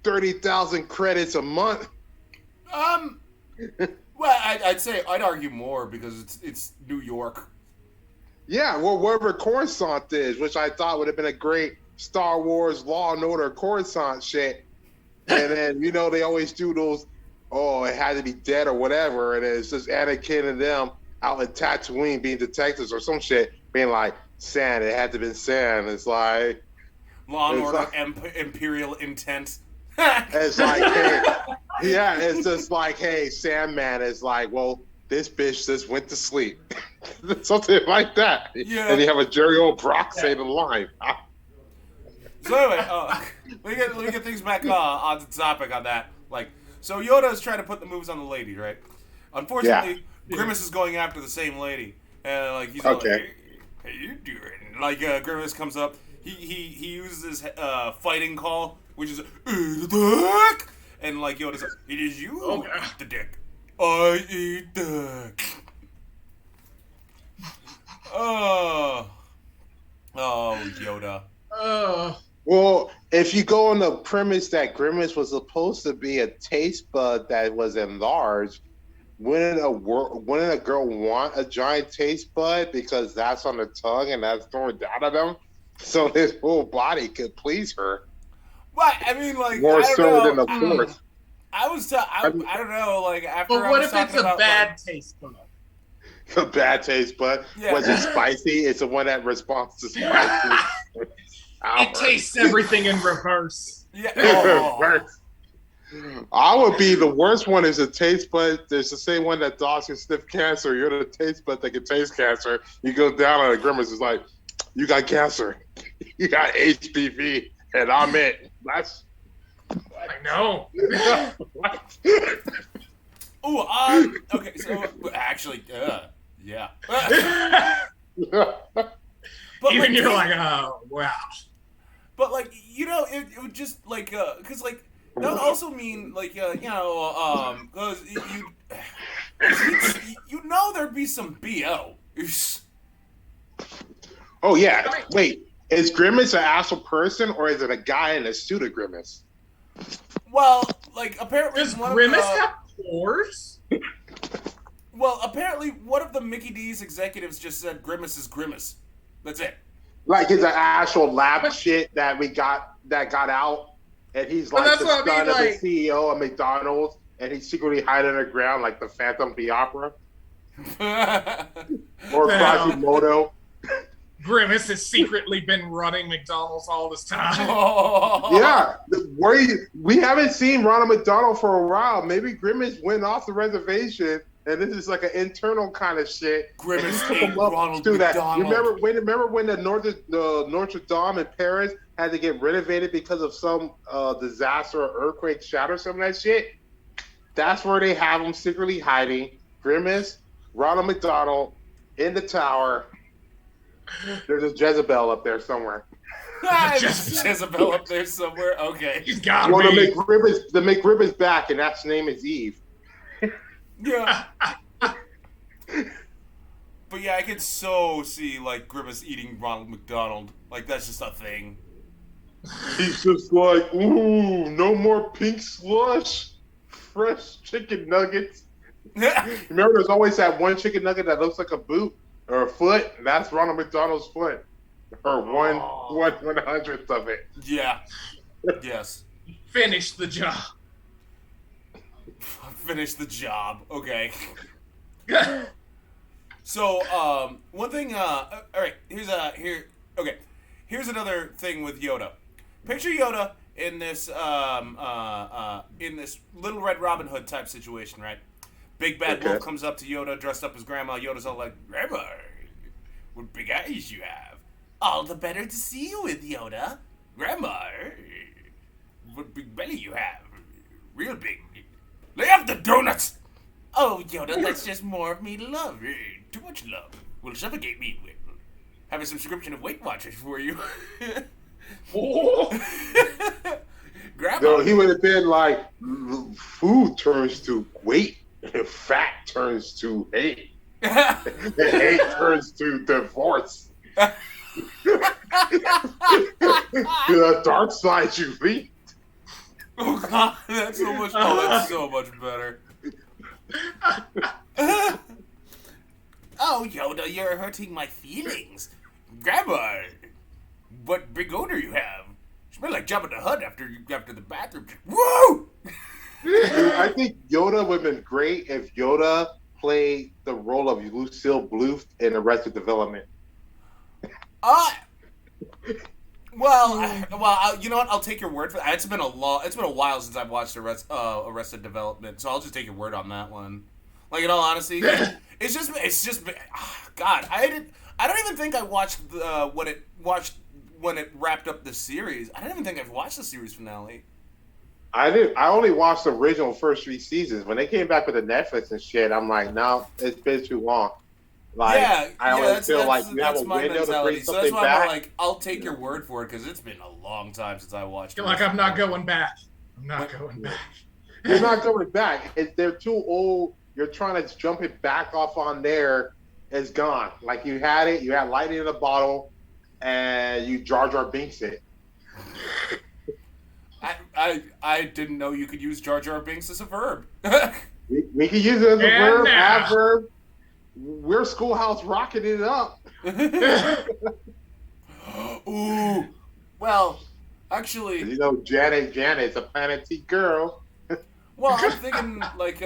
30,000 credits a month. Well, I'd argue more because it's New York. Yeah, well, wherever Coruscant is, which I thought would have been a great Star Wars Law and Order Coruscant shit. And then, you know, they always do those, oh, it had to be dead or whatever. And it's just Anakin and them out in Tatooine being detectives or some shit, being like, Sand, it had to be Sand. It's like... Law and Order, like, Imperial Intent. It's like, hey, yeah, it's just like, hey, Sandman is like, well, this bitch just went to sleep. Something like that. Yeah. And you have a Jerry O'Brock say the line. So anyway, let me get things back on the topic on that. Like, so Yoda is trying to put the moves on the lady, right? Unfortunately, Grimace is going after the same lady, and like he's like, hey, how you doing? Like Grimace comes up, he uses his fighting call, which is dick, and like Yoda's like, it is you who eat the dick. I eat dick. Oh, Yoda. Well, if you go on the premise that Grimace was supposed to be a taste bud that was enlarged, wouldn't a girl want a giant taste bud because that's on the tongue and that's going down to them, so his whole body could please her? Right, I mean, like more so than the force. I don't know, like after. But what if it's a bad taste bud? A bad taste bud? Yeah. Was it spicy? It's the one that responds to spicy. It tastes everything in reverse. Yeah. Reverse. I would be the worst one is a taste bud. There's the same one that dogs can sniff cancer. You're the taste bud that can taste cancer. You go down on a Grimace, it's like, you got cancer. You got HPV, and I'm it. That's... I know. Okay, so actually, yeah. But even like, you're like, oh, wow. But, like, you know, it would just, like, because, like, that would also mean, like, you know, because you know there'd be some BO. Oh, yeah. Wait, is Grimace an actual person, or is it a guy in a suit of Grimace? Well, like, apparently... Does Grimace have pores? Well, apparently, one of the Mickey D's executives just said Grimace is Grimace. That's it. Like it's an actual lab shit that got out, and he's like the son of the CEO of McDonald's, and he's secretly hiding underground like the Phantom of the Opera. Or Quasimodo. Grimace has secretly been running McDonald's all this time. Yeah, we haven't seen Ronald McDonald for a while. Maybe Grimace went off the reservation. And this is like an internal kind of shit. Grimace ate Ronald McDonald. Remember when the Notre Dame in Paris had to get renovated because of some disaster or earthquake shatter, some of that shit? That's where they have them secretly hiding. Grimace, Ronald McDonald, in the tower. There's a Jezebel up there somewhere. Jezebel up there somewhere? Okay. He's got to be. The McRib is back, and that's name is Eve. Yeah. But yeah, I could so see like Grimace eating Ronald McDonald. Like that's just a thing. He's just like, ooh, no more pink slush. Fresh chicken nuggets. Remember there's always that one chicken nugget that looks like a boot or a foot? That's Ronald McDonald's foot. Or 1/100th of it. Yeah. Yes. Finish the job. Finish the job. Okay. So, one thing. All right. Here's another thing with Yoda. Picture Yoda in this Little Red Robin Hood type situation, right? Big bad wolf comes up to Yoda dressed up as Grandma. Yoda's all like, "Grandma, what big eyes you have! All the better to see you with, Yoda. Grandma, what big belly you have! Real big." Lay off the donuts! Oh, Yoda, that's just more of me love. Too much love will suffocate me. Have a subscription of Weight Watchers for you. Grandma. No, he would have been like, food turns to weight, and fat turns to hate. And 8 turns to divorce. The dark side you lead. Oh god, that's so much. Oh, that's so much better. Oh, Yoda, you're hurting my feelings. Grandma, what big odor you have? Smell like Jabba the Hutt after the bathroom. Woo! I think Yoda would have been great if Yoda played the role of Lucille Bluth in Arrested Development. Well, you know what? I'll take your word for that. It's been a while since I've watched Arrested Development, so I'll just take your word on that one. Like, in all honesty, it's just God, I don't even think I watched when it wrapped up the series. I don't even think I've watched the series finale. I only watched the original first 3 seasons. When they came back with the Netflix and shit, I'm like, no, it's been too long. Like, I always feel like you have a window to bring something back. So that's why I'm like, I'll take your word for it, because it's been a long time since I watched it. Like, I'm not going back. You're not going back. They're too old. You're trying to jump it back off on there. It's gone. Like, you had lightning in a bottle, and you Jar Jar Binks it. I didn't know you could use Jar Jar Binks as a verb. we can use it as a verb, adverb. We're Schoolhouse rocking it up. Ooh. Well, actually... You know, Janet's a Planet T girl. Well, I'm thinking, like,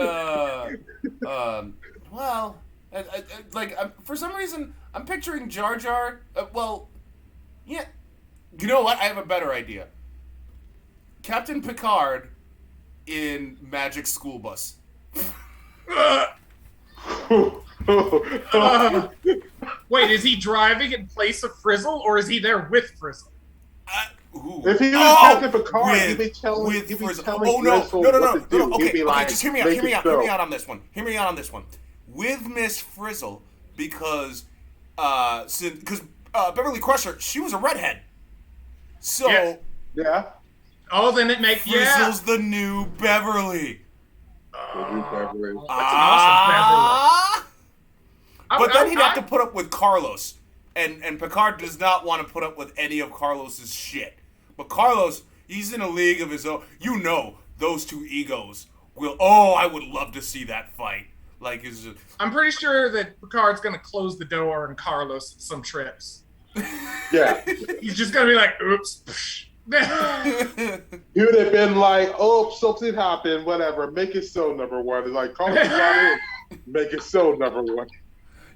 for some reason, I'm picturing Jar Jar, yeah. You know what? I have a better idea. Captain Picard in Magic School Bus. Wait, is he driving in place of Frizzle, or is he there with Frizzle? If he was Captain Picard, he'd be telling Frizzle what to do. Okay, just hear me out on this one. With Miss Frizzle, because Beverly Crusher, she was a redhead. So yeah. Oh, then it makes Frizzle's the new Beverly. The new Beverly. That's an awesome Beverly. But then he'd have to put up with Carlos. And Picard does not want to put up with any of Carlos's shit. But Carlos, he's in a league of his own. You know, those two egos will... Oh, I would love to see that fight. Like, I'm pretty sure that Picard's going to close the door on Carlos at some trips. Yeah. He's just going to be like, oops. He would have been like, oh, something happened, whatever. Make it so, number one. It's like, Carlos got in. Make it so, number one.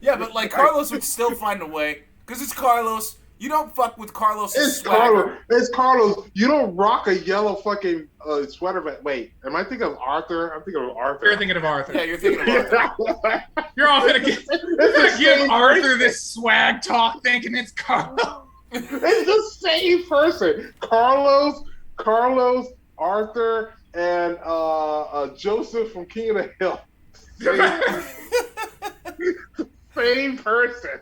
Yeah, but, like, Carlos would still find a way. Because it's Carlos. You don't fuck with Carlos's swagger. It's Carlos. You don't rock a yellow fucking sweater. Wait, am I thinking of Arthur? I'm thinking of Arthur. You're thinking of Arthur. Yeah, you're thinking of Arthur. You're all going to give Arthur this swag talk thinking it's Carlos. It's the same person. Carlos, Arthur, and Joseph from King of the Hill. Same person.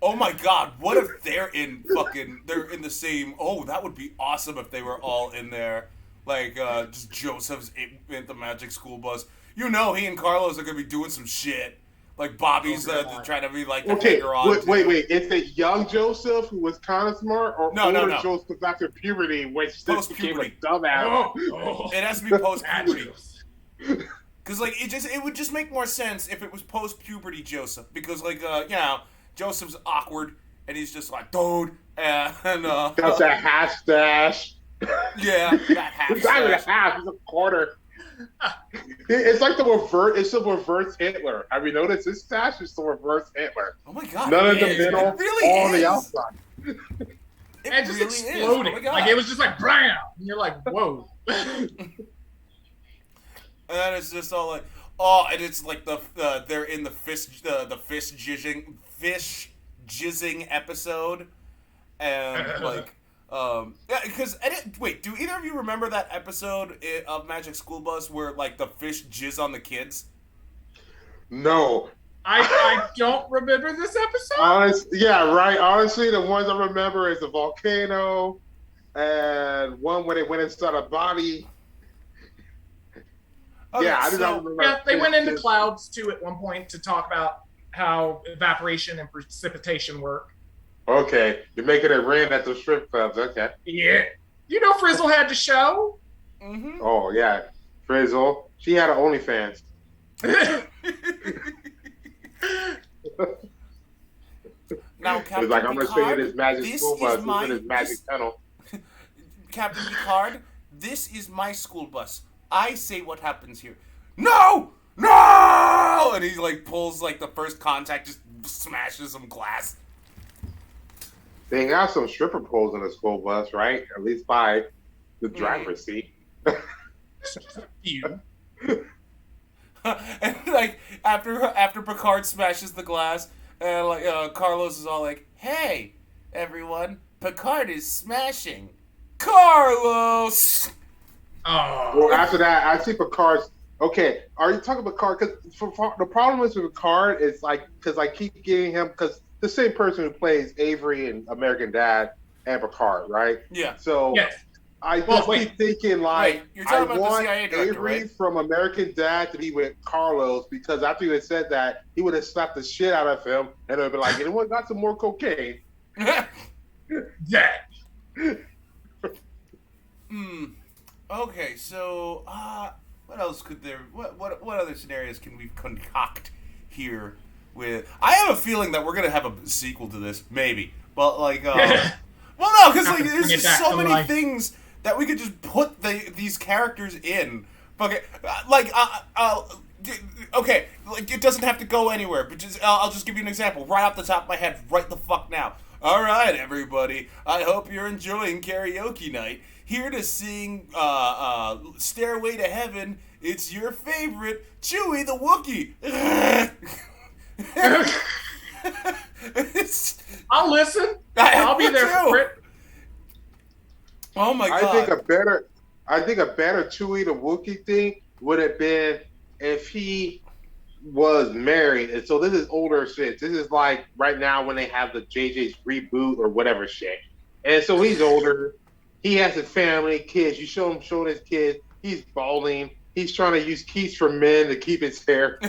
Oh my god, what if they're in the same... Oh, that would be awesome if they were all in there. Like, just Joseph's in the Magic School Bus. You know he and Carlos are going to be doing some shit. Like, Bobby's trying to be like the hanger on. Wait. Is it young Joseph who was kind of smart? Or older Joseph after puberty, which just became a dumbass? It has to be post-puberty. Because, like, it would just make more sense if it was post-puberty Joseph. Because, like, you know... Joseph's awkward, and he's just like, dude, and got that half stash. Yeah, that half stash. It's not even a half, it's a quarter. It's like the reverse. It's the reverse Hitler. Have you noticed his stash is the reverse Hitler? Oh my god! None in the middle, it really all on the outside. It just really exploded. Oh like it was just like blam, and you're like, whoa. And then it's just all like. And it's like they're in the fish jizzing episode, and like because wait, do either of you remember that episode of Magic School Bus where like the fish jizz on the kids? No, I don't remember this episode. Honestly, the ones I remember is the volcano, and one when it went inside a body. Okay, I do not remember. Yeah, they went into clouds too at one point to talk about how evaporation and precipitation work. Okay, you're making it rain at the strip clubs. Okay. Yeah. You know Frizzle had the show. Mm-hmm. Oh yeah, Frizzle. She had an OnlyFans. Now, Captain like, I'm gonna show you this magic this school bus. is my This magic tunnel. Captain Picard, this is my school bus. I say what happens here. No! No! And he like pulls like the first contact, just smashes some glass. They have some stripper poles in the school bus, right? At least by the driver's seat. You. And like after Picard smashes the glass, and like Carlos is all like, "Hey, everyone, Picard is smashing." Carlos. Oh. Well, after that, I see Picard's. Okay, are you talking about Picard? Because the problem is with Picard is like because I keep getting him because the same person who plays Avery in American Dad and Picard, right? Yeah. So Yes. I just keep thinking like you're talking I about want the CIA director, Avery right? from American Dad to be with Carlos because after you had said that, he would have slapped the shit out of him and it would be like, anyone got some more cocaine? Yeah. Okay, so what else could there? What other scenarios can we concoct here? With I have a feeling that we're gonna have a sequel to this, maybe. But like, well, no, because like there's just so many things that we could just put these characters in. Okay, okay, like it doesn't have to go anywhere. But just I'll just give you an example right off the top of my head, right the fuck now. All right, everybody. I hope you're enjoying karaoke night. Here to sing Stairway to Heaven. It's your favorite, Chewie the Wookiee. I'll listen. I'll be there for it. Oh my god! I think a better Chewie the Wookiee thing would have been if he was married. And so this is older shit. This is like right now when they have the JJ's reboot or whatever shit. And so he's older. He has a family, kids. You showing his kids. He's balding. He's trying to use Keys for Men to keep his hair.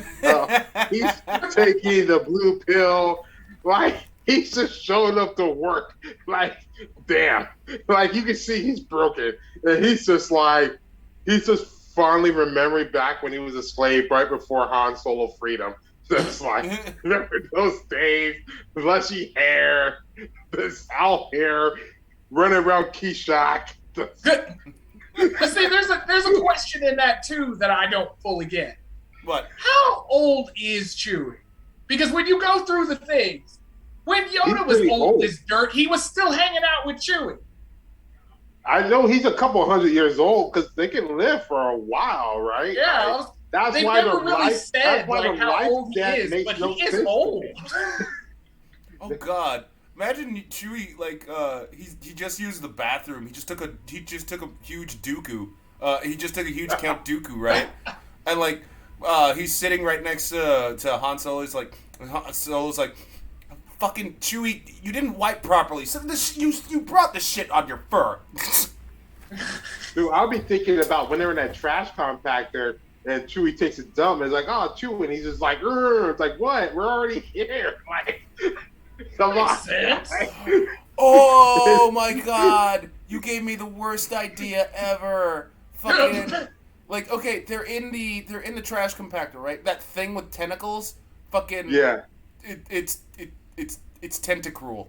He's taking the blue pill. Like, he's just showing up to work. Like, damn. Like, you can see he's broken. And he's just fondly remembering back when he was a slave right before Han Solo freedom. Just like, remember those days? Lushy hair, this owl hair, running around Keshak. But see, there's a question in that too that I don't fully get. What? How old is Chewie? Because when you go through the things, when Yoda was old as dirt, he was still hanging out with Chewie. I know he's a couple hundred years old because they can live for a while, right? Yeah, like, that's they why never the really life, said like how old he is, but he is old. Oh God. Imagine Chewie like he just used the bathroom. He just took a huge Dooku. He just took a huge Count Dooku, right? And like he's sitting right next to Han Solo. He's like Han Solo's like, fucking Chewie, you didn't wipe properly. So you brought the shit on your fur. Dude, I'll be thinking about when they're in that trash compactor and Chewie takes a dump. And it's like, oh, Chewie, and he's just like, it's like, what? We're already here. Like. Come on. Oh my god! You gave me the worst idea ever. Fucking like, okay, they're in the trash compactor, right? That thing with tentacles. Fucking yeah. It's tentacruel.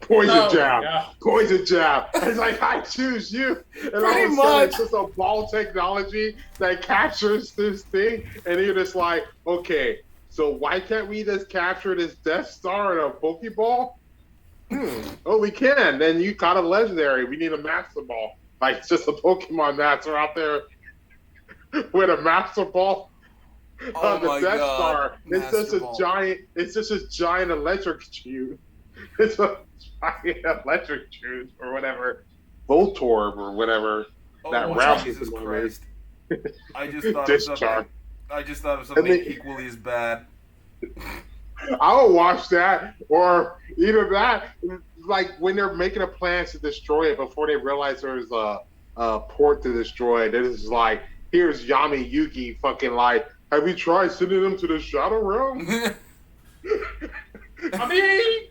Poison jab. Yeah. Poison jab. It's like, I choose you. And all of a sudden, it's just a ball technology that captures this thing, and you're just like, okay. So why can't we just capture this Death Star in a Pokeball? Oh, we can. Then you got a legendary. We need a Master Ball. Like, it's just a Pokemon Master out there with a Master Ball on the Death Star. It's just a giant electric tube. It's a giant electric tube or whatever. Voltorb or whatever. That round Jesus Christ. I just thought of something. I just thought of something equally as bad. I would watch that, or either that, like when they're making a plan to destroy it before they realize there's a port to destroy it. It's like, here's Yami Yugi fucking like Have you tried sending them to the shadow realm? I mean,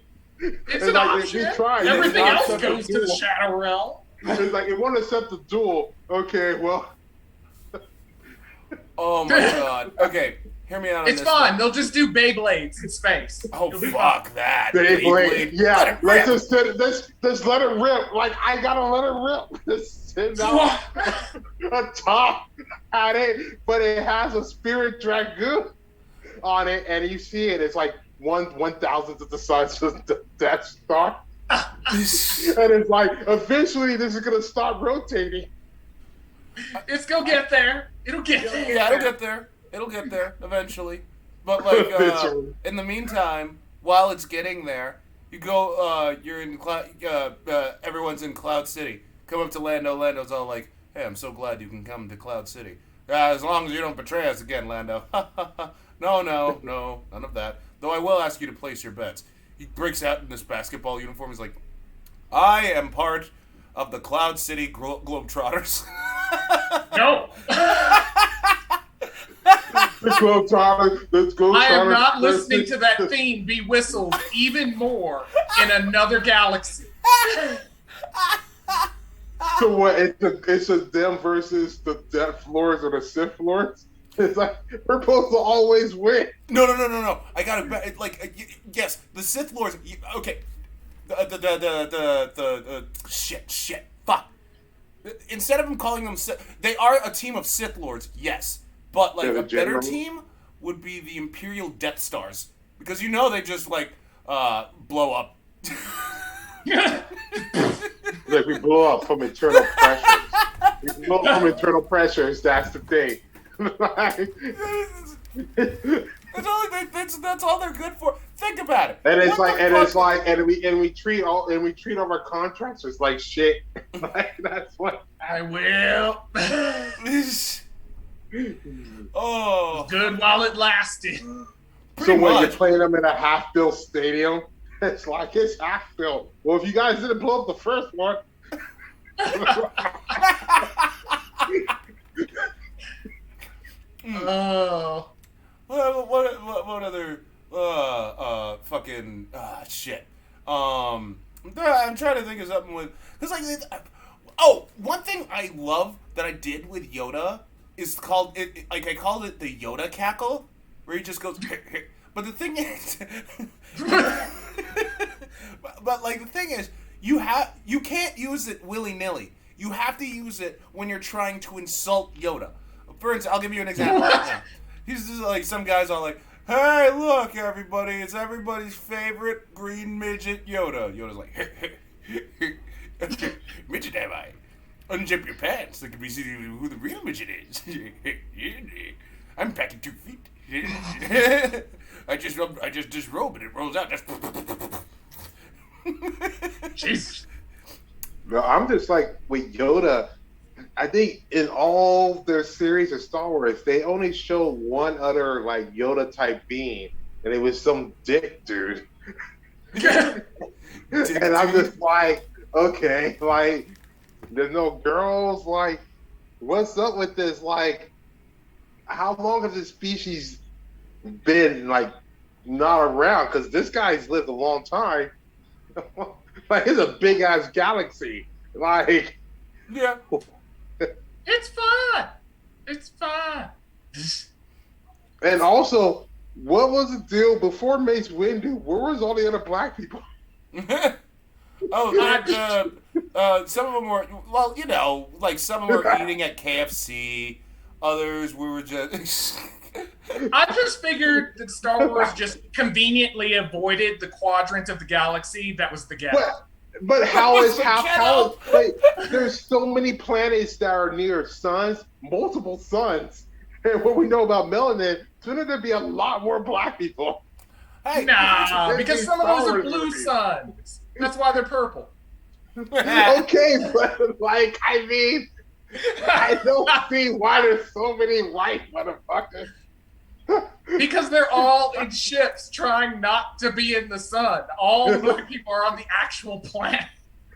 it's an option. Everything else goes to the shadow realm. It's like, it won't accept the duel. Okay, well. Oh my god. Okay, hear me out on it's this. Fine. They'll just do Beyblades in space. Oh, fuck that. Beyblade. Yeah, like just let it rip. Like, I gotta let it rip. Just sit down atop at it, but it has a spirit dragoon on it, and you see it. It's like 1,000th of the size of the Death Star. And it's like, eventually this is gonna stop rotating. It's gonna get there. It'll get there. Yeah, it'll get there. It'll get there eventually. But like, in the meantime, while it's getting there, you go. You're in everyone's in Cloud City. Come up to Lando. Lando's all like, "Hey, I'm so glad you can come to Cloud City. As long as you don't betray us again, Lando." No, none of that. Though I will ask you to place your bets. He breaks out in this basketball uniform. He's like, I am part of the Cloud City Globetrotters. No. The Globetrotters. I am not listening to that theme be whistled even more in another galaxy. So what? It's a them versus the Death Lords or the Sith Lords. It's like we're supposed to always win. No. I got it. Like, yes, the Sith Lords. Okay, the shit. Fuck. Instead of them calling them Sith, they are a team of Sith Lords. Yes, but like a better team would be the Imperial Death Stars, because you know they just like blow up. Like, we blow up from internal pressures. We blow up from internal pressures. That's the thing. That's all they're good for. Think about it. And we treat all of our contractors like shit. Like, that's what I will. Oh, good while it lasted. So when you're playing them in a half-built stadium, it's like it's half-built. Well, if you guys didn't blow up the first one. Oh. What other fucking shit? I'm trying to think of something with, cause like, one thing I love that I did with Yoda is called it. Like, I called it the Yoda cackle, where he just goes. But the thing is, but like the thing is, you can't use it willy-nilly. You have to use it when you're trying to insult Yoda. For instance, I'll give you an example right now. He's just like, some guys are like, hey, look, everybody, it's everybody's favorite green midget Yoda. Yoda's like, midget am I? Unzip your pants. They can be seeing who the real midget is. I'm packing 2 feet. I just disrobe and it rolls out. Jeez. No, I'm just like, with Yoda, I think in all their series of Star Wars, they only show one other like Yoda type being, and it was some dick dude. And I'm just like, okay, like, there's no girls. Like, what's up with this? Like, how long has this species been like not around? Because this guy's lived a long time. Like, it's a big ass galaxy. Like, yeah. It's fun. It's fun. And also, what was the deal before Mace Windu? Where was all the other black people? Some of them were, well, you know, like some of them were eating at KFC. Others were just. I just figured that Star Wars just conveniently avoided the quadrant of the galaxy that was the ghetto. But how like, there's so many planets that are near suns, multiple suns. And what we know about melanin, shouldn't there be a lot more black people? Hey, nah, because some of those are blue suns. That's why they're purple. Okay, but like, I mean, I don't see why there's so many white motherfuckers. Because they're all in ships trying not to be in the sun. All the white people are on the actual planet.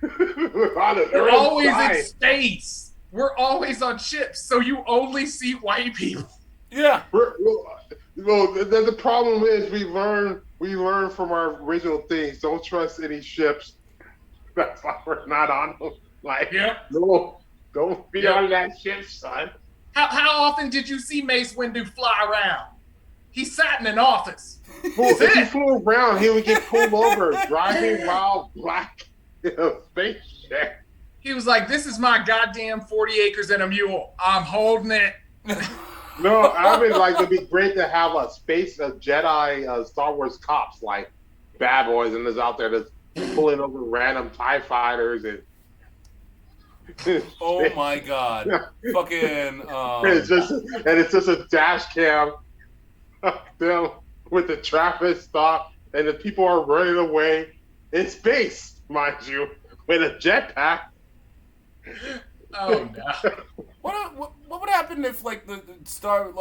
We're always in space. We're always on ships, so you only see white people. Yeah. The problem is we learn from our original things. Don't trust any ships. That's why we're not on them. Like, no, don't be on that ship, son. How often did you see Mace Windu fly around? He sat in an office. Well, if he flew around, he would get pulled over driving while black in a spaceship. He was like, "This is my goddamn 40 acres and a mule. I'm holding it." No, I mean, like, it'd be great to have a Jedi Star Wars cops, like bad boys, and there's out there just pulling over random TIE fighters and. Oh my god! Fucking. It's just a dash cam of them with the traffic stop, and the people are running away in space, mind you, with a jetpack. Oh no! What would happen if like the Star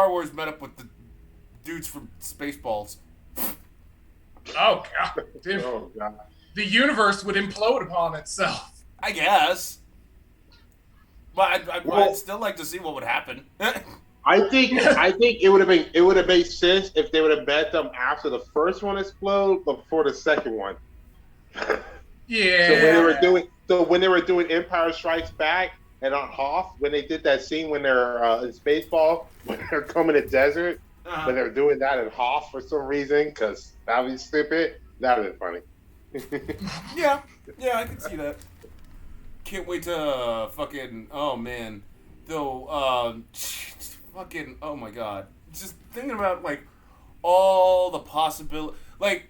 Wars met up with the dudes from Spaceballs? Oh god! Dude. Oh god! The universe would implode upon itself. I guess, but I'd still like to see what would happen. I think it would have made sense if they would have met them after the first one exploded, before the second one. Yeah. So when they were doing Empire Strikes Back and on Hoth, when they did that scene when they're in Spaceball, when they're coming to desert, when they're doing that in Hoth for some reason, because that would be stupid. That would be funny. yeah, I can see that. Can't wait to fucking. Oh man, though. Fucking. Oh my god. Just thinking about like all the possibility. Like,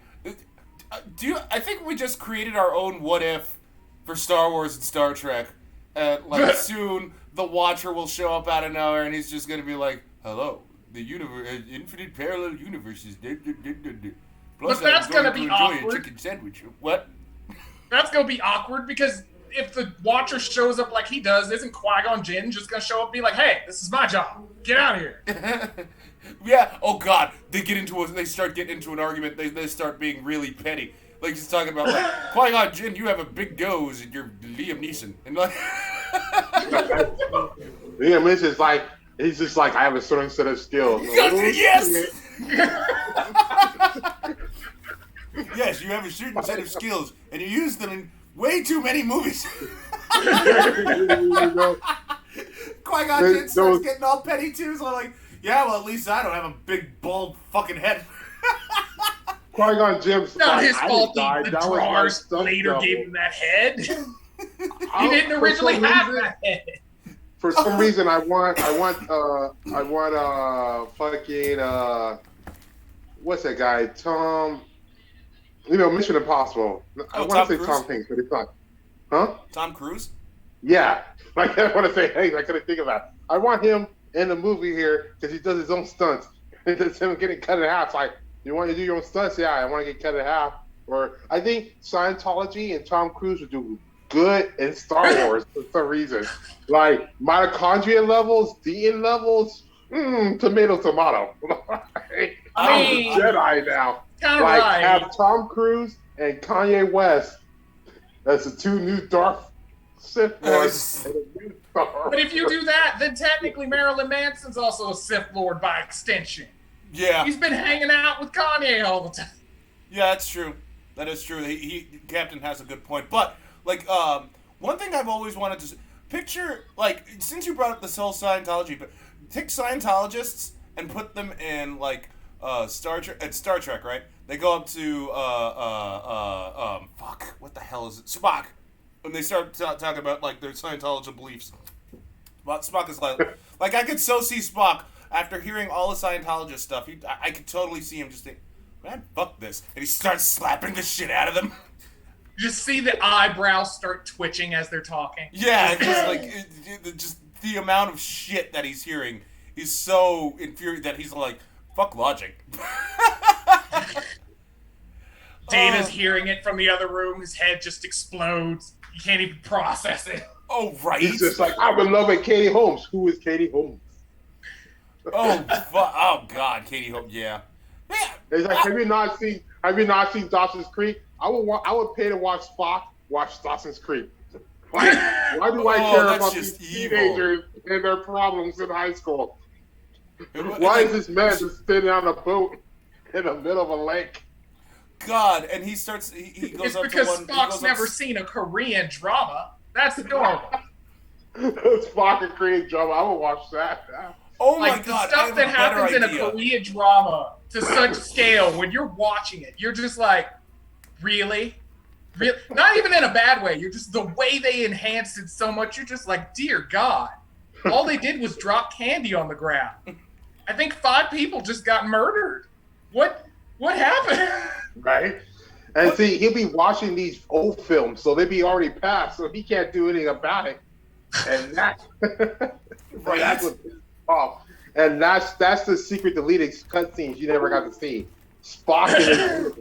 I think we just created our own what if for Star Wars and Star Trek. Like soon the Watcher will show up out of nowhere and he's just gonna be like, "Hello, the universe, infinite parallel universes." Plus, but that's gonna be awkward. A chicken sandwich. What? That's gonna be awkward because if the Watcher shows up like he does, isn't Qui-Gon Jinn just gonna show up and be like, "Hey, this is my job. Get out of here." Yeah. Oh God. They start getting into an argument. They start being really petty. Like he's talking about like, Qui-Gon Jinn, you have a big nose and you're Liam Neeson. And like Liam Neeson's like, he's just like, I have a certain set of skills. Yes. Yes, you have a certain set of skills, and you use them in way too many movies. Qui-Gon Jinn starts getting all petty too, so I'm like, yeah, well, at least I don't have a big, bald fucking head. Qui-Gon Jinn's not his fault the drawers later gave him that head. He didn't originally have that head. For some reason, I want fucking, what's that guy? Tom, Mission Impossible. I want to say Tom Hanks, but it's not. Huh? Tom Cruise? Yeah. I want to say Hanks. I couldn't think of that. I want him in the movie here because he does his own stunts. It's him getting cut in half. It's like, you want to do your own stunts? Yeah, I want to get cut in half. Or I think Scientology and Tom Cruise would do good in Star Wars for some reason. Like mitochondria levels, DN levels, tomato. I'm a Jedi now. Like right. Have Tom Cruise and Kanye West as the two new Darth Sith Lords. But if you do that, then technically Marilyn Manson's also a Sith Lord by extension. Yeah. He's been hanging out with Kanye all the time. Yeah, that's true. That is true. Captain has a good point. But, like, one thing I've always wanted to picture, like, since you brought up this whole Scientology, but take Scientologists and put them in, like, Star Trek, right? They go up to, what the hell is it? Spock. And they start talking about, like, their Scientology beliefs. But Spock is like I could so see Spock, after hearing all the Scientologist stuff, I could totally see him just think, man, fuck this. And he starts slapping the shit out of them. You just see the eyebrows start twitching as they're talking. Yeah, just like, just the amount of shit that he's hearing is so infuriating that he's like, fuck logic. Data's hearing it from the other room. His head just explodes. He can't even process it. Oh, right. He's just like, I'm in love with Katie Holmes. Who is Katie Holmes? Oh God, Katie Holmes. Yeah. It's like, have you not seen Dawson's Creek? I would pay to watch Spock watch Dawson's Creek. Why do I care about these evil. teenagers and their problems in high school? Why is this man just sitting on a boat in the middle of a lake? God, and he starts. He goes up to one. It's because Spock's never seen a Korean drama. That's normal. Spock and Korean drama. I would watch that. Oh my God! God! The stuff that happens in a Korean drama to such scale, when you're watching it, you're just like, really? Not even in a bad way. You're just the way they enhanced it so much. You're just like, dear God! All they did was drop candy on the ground. I think 5 people just got murdered. What happened? Right? And see, he'll be watching these old films, so they'd be already passed, so he can't do anything about it. And that's right. That's what pisses off. And that's the secret deleted cutscenes you never got to see. Spock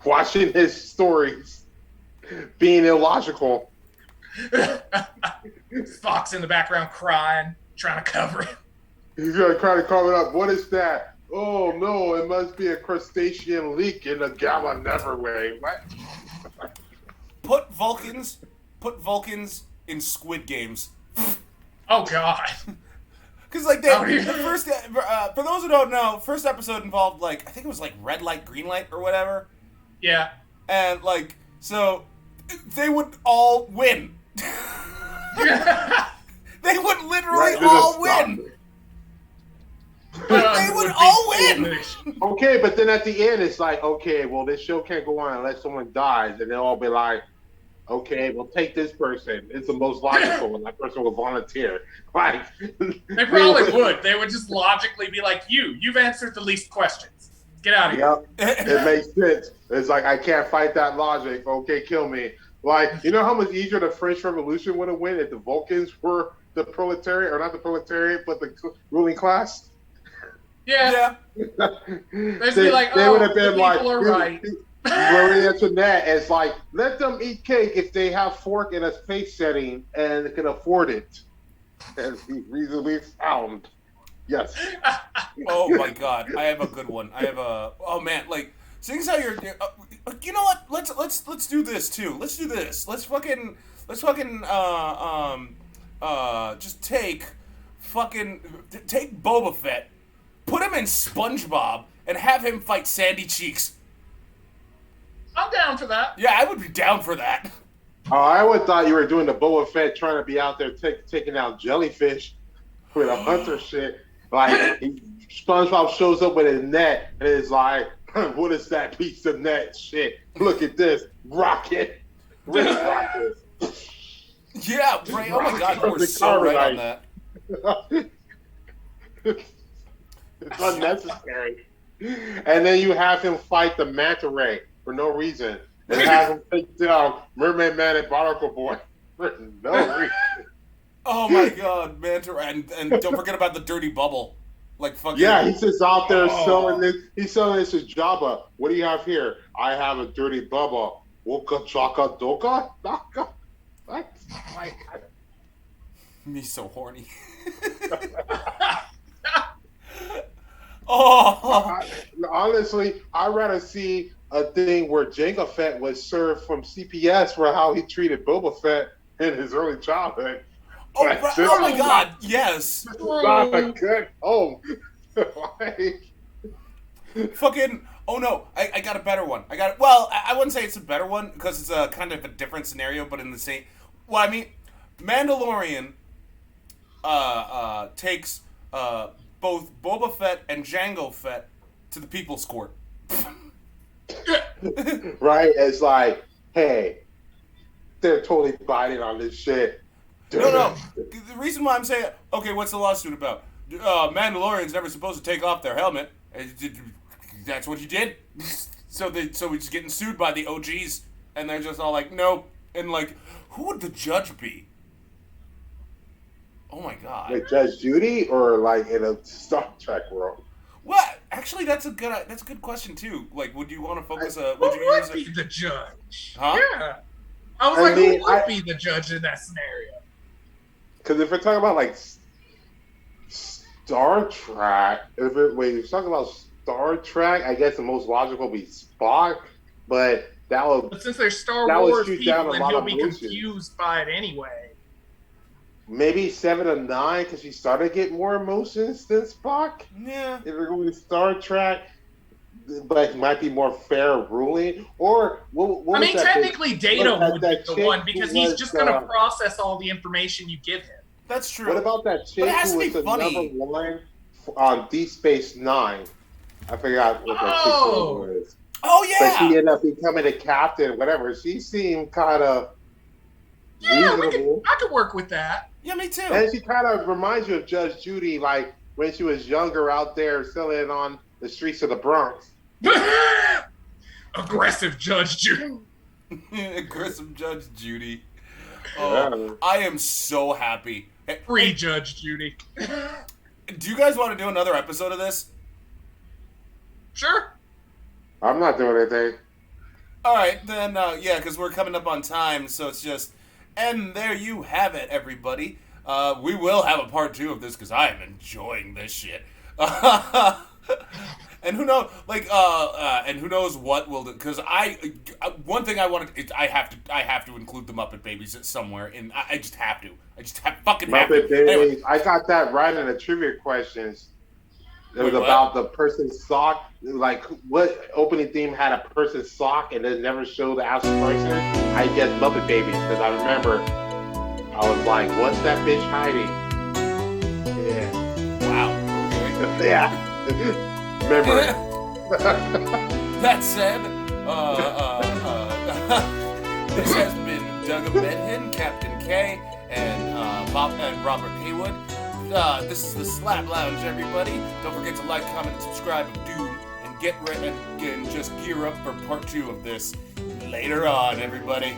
watching his stories being illogical. Spock's in the background crying, trying to cover it. He's gonna try to cover it up. What is that? Oh no, it must be a crustacean leak in the Gamma Neverway. What? Put Vulcans in Squid Games. Oh God. Because like the first, for those who don't know, first episode involved like I think it was like red light, green light, or whatever. Yeah. And like so, they would all win. They would literally all win. They would all win. Okay, but then at the end, it's like, okay, well, this show can't go on unless someone dies, and they'll all be like, okay, we'll take this person. It's the most logical, and that person will volunteer. Like, they probably would. They would just logically be like, you've answered the least questions. Get out of here. Yep, it makes sense. It's like, I can't fight that logic. Okay, kill me. Like, you know how much easier the French Revolution would have went if the Vulcans were the proletariat, or not the proletariat, but the ruling class? Yeah. They'd be like, they would have been the like, people are right. Maria Antoinette is like, let them eat cake if they have fork in a space setting and can afford it. And be reasonably sound. Yes. Oh my God, I have a good one. Oh man, like, seeing as how you're, you know what? Let's do this too. Let's do this. Let's fucking just take Boba Fett, put him in SpongeBob, and have him fight Sandy Cheeks. I'm down for that. Yeah, I would be down for that. Oh, I would thought you were doing the Boba Fett trying to be out there taking out jellyfish with a hunter shit. Like, SpongeBob shows up with his net and is like, what is that piece of net shit? Look at this. Rocket. Rich rocket. Yeah, right. Oh my God, you were so right on that. It's unnecessary. And then you have him fight the manta ray for no reason. And have him take down Mermaid Man and Barnacle Boy for no reason. Oh my God, manta ray. And don't forget about the dirty bubble. Like fucking. Yeah, he's just out there selling this. He's selling this to Jabba. What do you have here? I have a dirty bubble. Woka chaka doka? Daka? What? Me so horny. Oh, honestly, I'd rather see a thing where Jango Fett was served from CPS for how he treated Boba Fett in his early childhood. Oh my God, yes. Not a good home. Fucking. Oh no, I got a better one. Well, I wouldn't say it's a better one because it's a kind of a different scenario, but in the same. Well, I mean, Mandalorian takes both Boba Fett and Jango Fett to the People's Court. Right? It's like, hey, they're totally biting on this shit. No. The reason why I'm saying, okay, what's the lawsuit about? Mandalorian's never supposed to take off their helmet. That's what you did. So we're just getting sued by the OGs, and they're just all like, no. And like, who would the judge be? Oh my God. Like Judge Judy, or like in a Star Trek world? Well, actually, that's a good question too. Like, would you want to focus Who would be the judge? Huh? Yeah. I mean, who would be the judge in that scenario? Because if we're talking about like Star Trek, if you're talking about Star Trek, I guess the most logical would be Spock. But But since they're Star Wars people, then he'll be confused by it anyway. Maybe 7 or 9 because she started getting more emotions than Spock. Yeah. If we're going to Star Trek, but it might be more fair ruling. Or what technically Data would be the one because he's just going to process all the information you give him. That's true. What about that chick who was the number 1 on Deep Space Nine? I forgot what that chick's name was. Oh, yeah! But she ended up becoming a captain, whatever. She seemed kind of reasonable. I could work with that. Yeah, me too. And she kind of reminds you of Judge Judy, like when she was younger out there selling on the streets of the Bronx. Aggressive Judge Judy. Aggressive Judge Judy. Oh, yeah. I am so happy. Free Judge Judy. Do you guys want to do another episode of this? Sure. I'm not doing anything. All right, then, yeah, because we're coming up on time, so it's just... And there you have it, everybody. We will have a part 2 of this, because I am enjoying this shit. And who knows, and who knows what we'll do, because one thing I wanted, I have to include the Muppet Babies somewhere, and I just have to. Fucking have to. Muppet Babies, anyway. I got that right in the trivia questions. It was about the person's sock, like what opening theme had a person's sock and then never showed the actual person. I guess Muppet Babies, because I remember I was like, what's that bitch hiding? Yeah. Wow. Okay. Yeah. Remember. That said, this has been Doug Medhin, Captain K, and Bob and Robert Haywood. This is the Slab Lounge, everybody. Don't forget to like, comment, and subscribe, and get ready and just gear up for part 2 of this later on, everybody.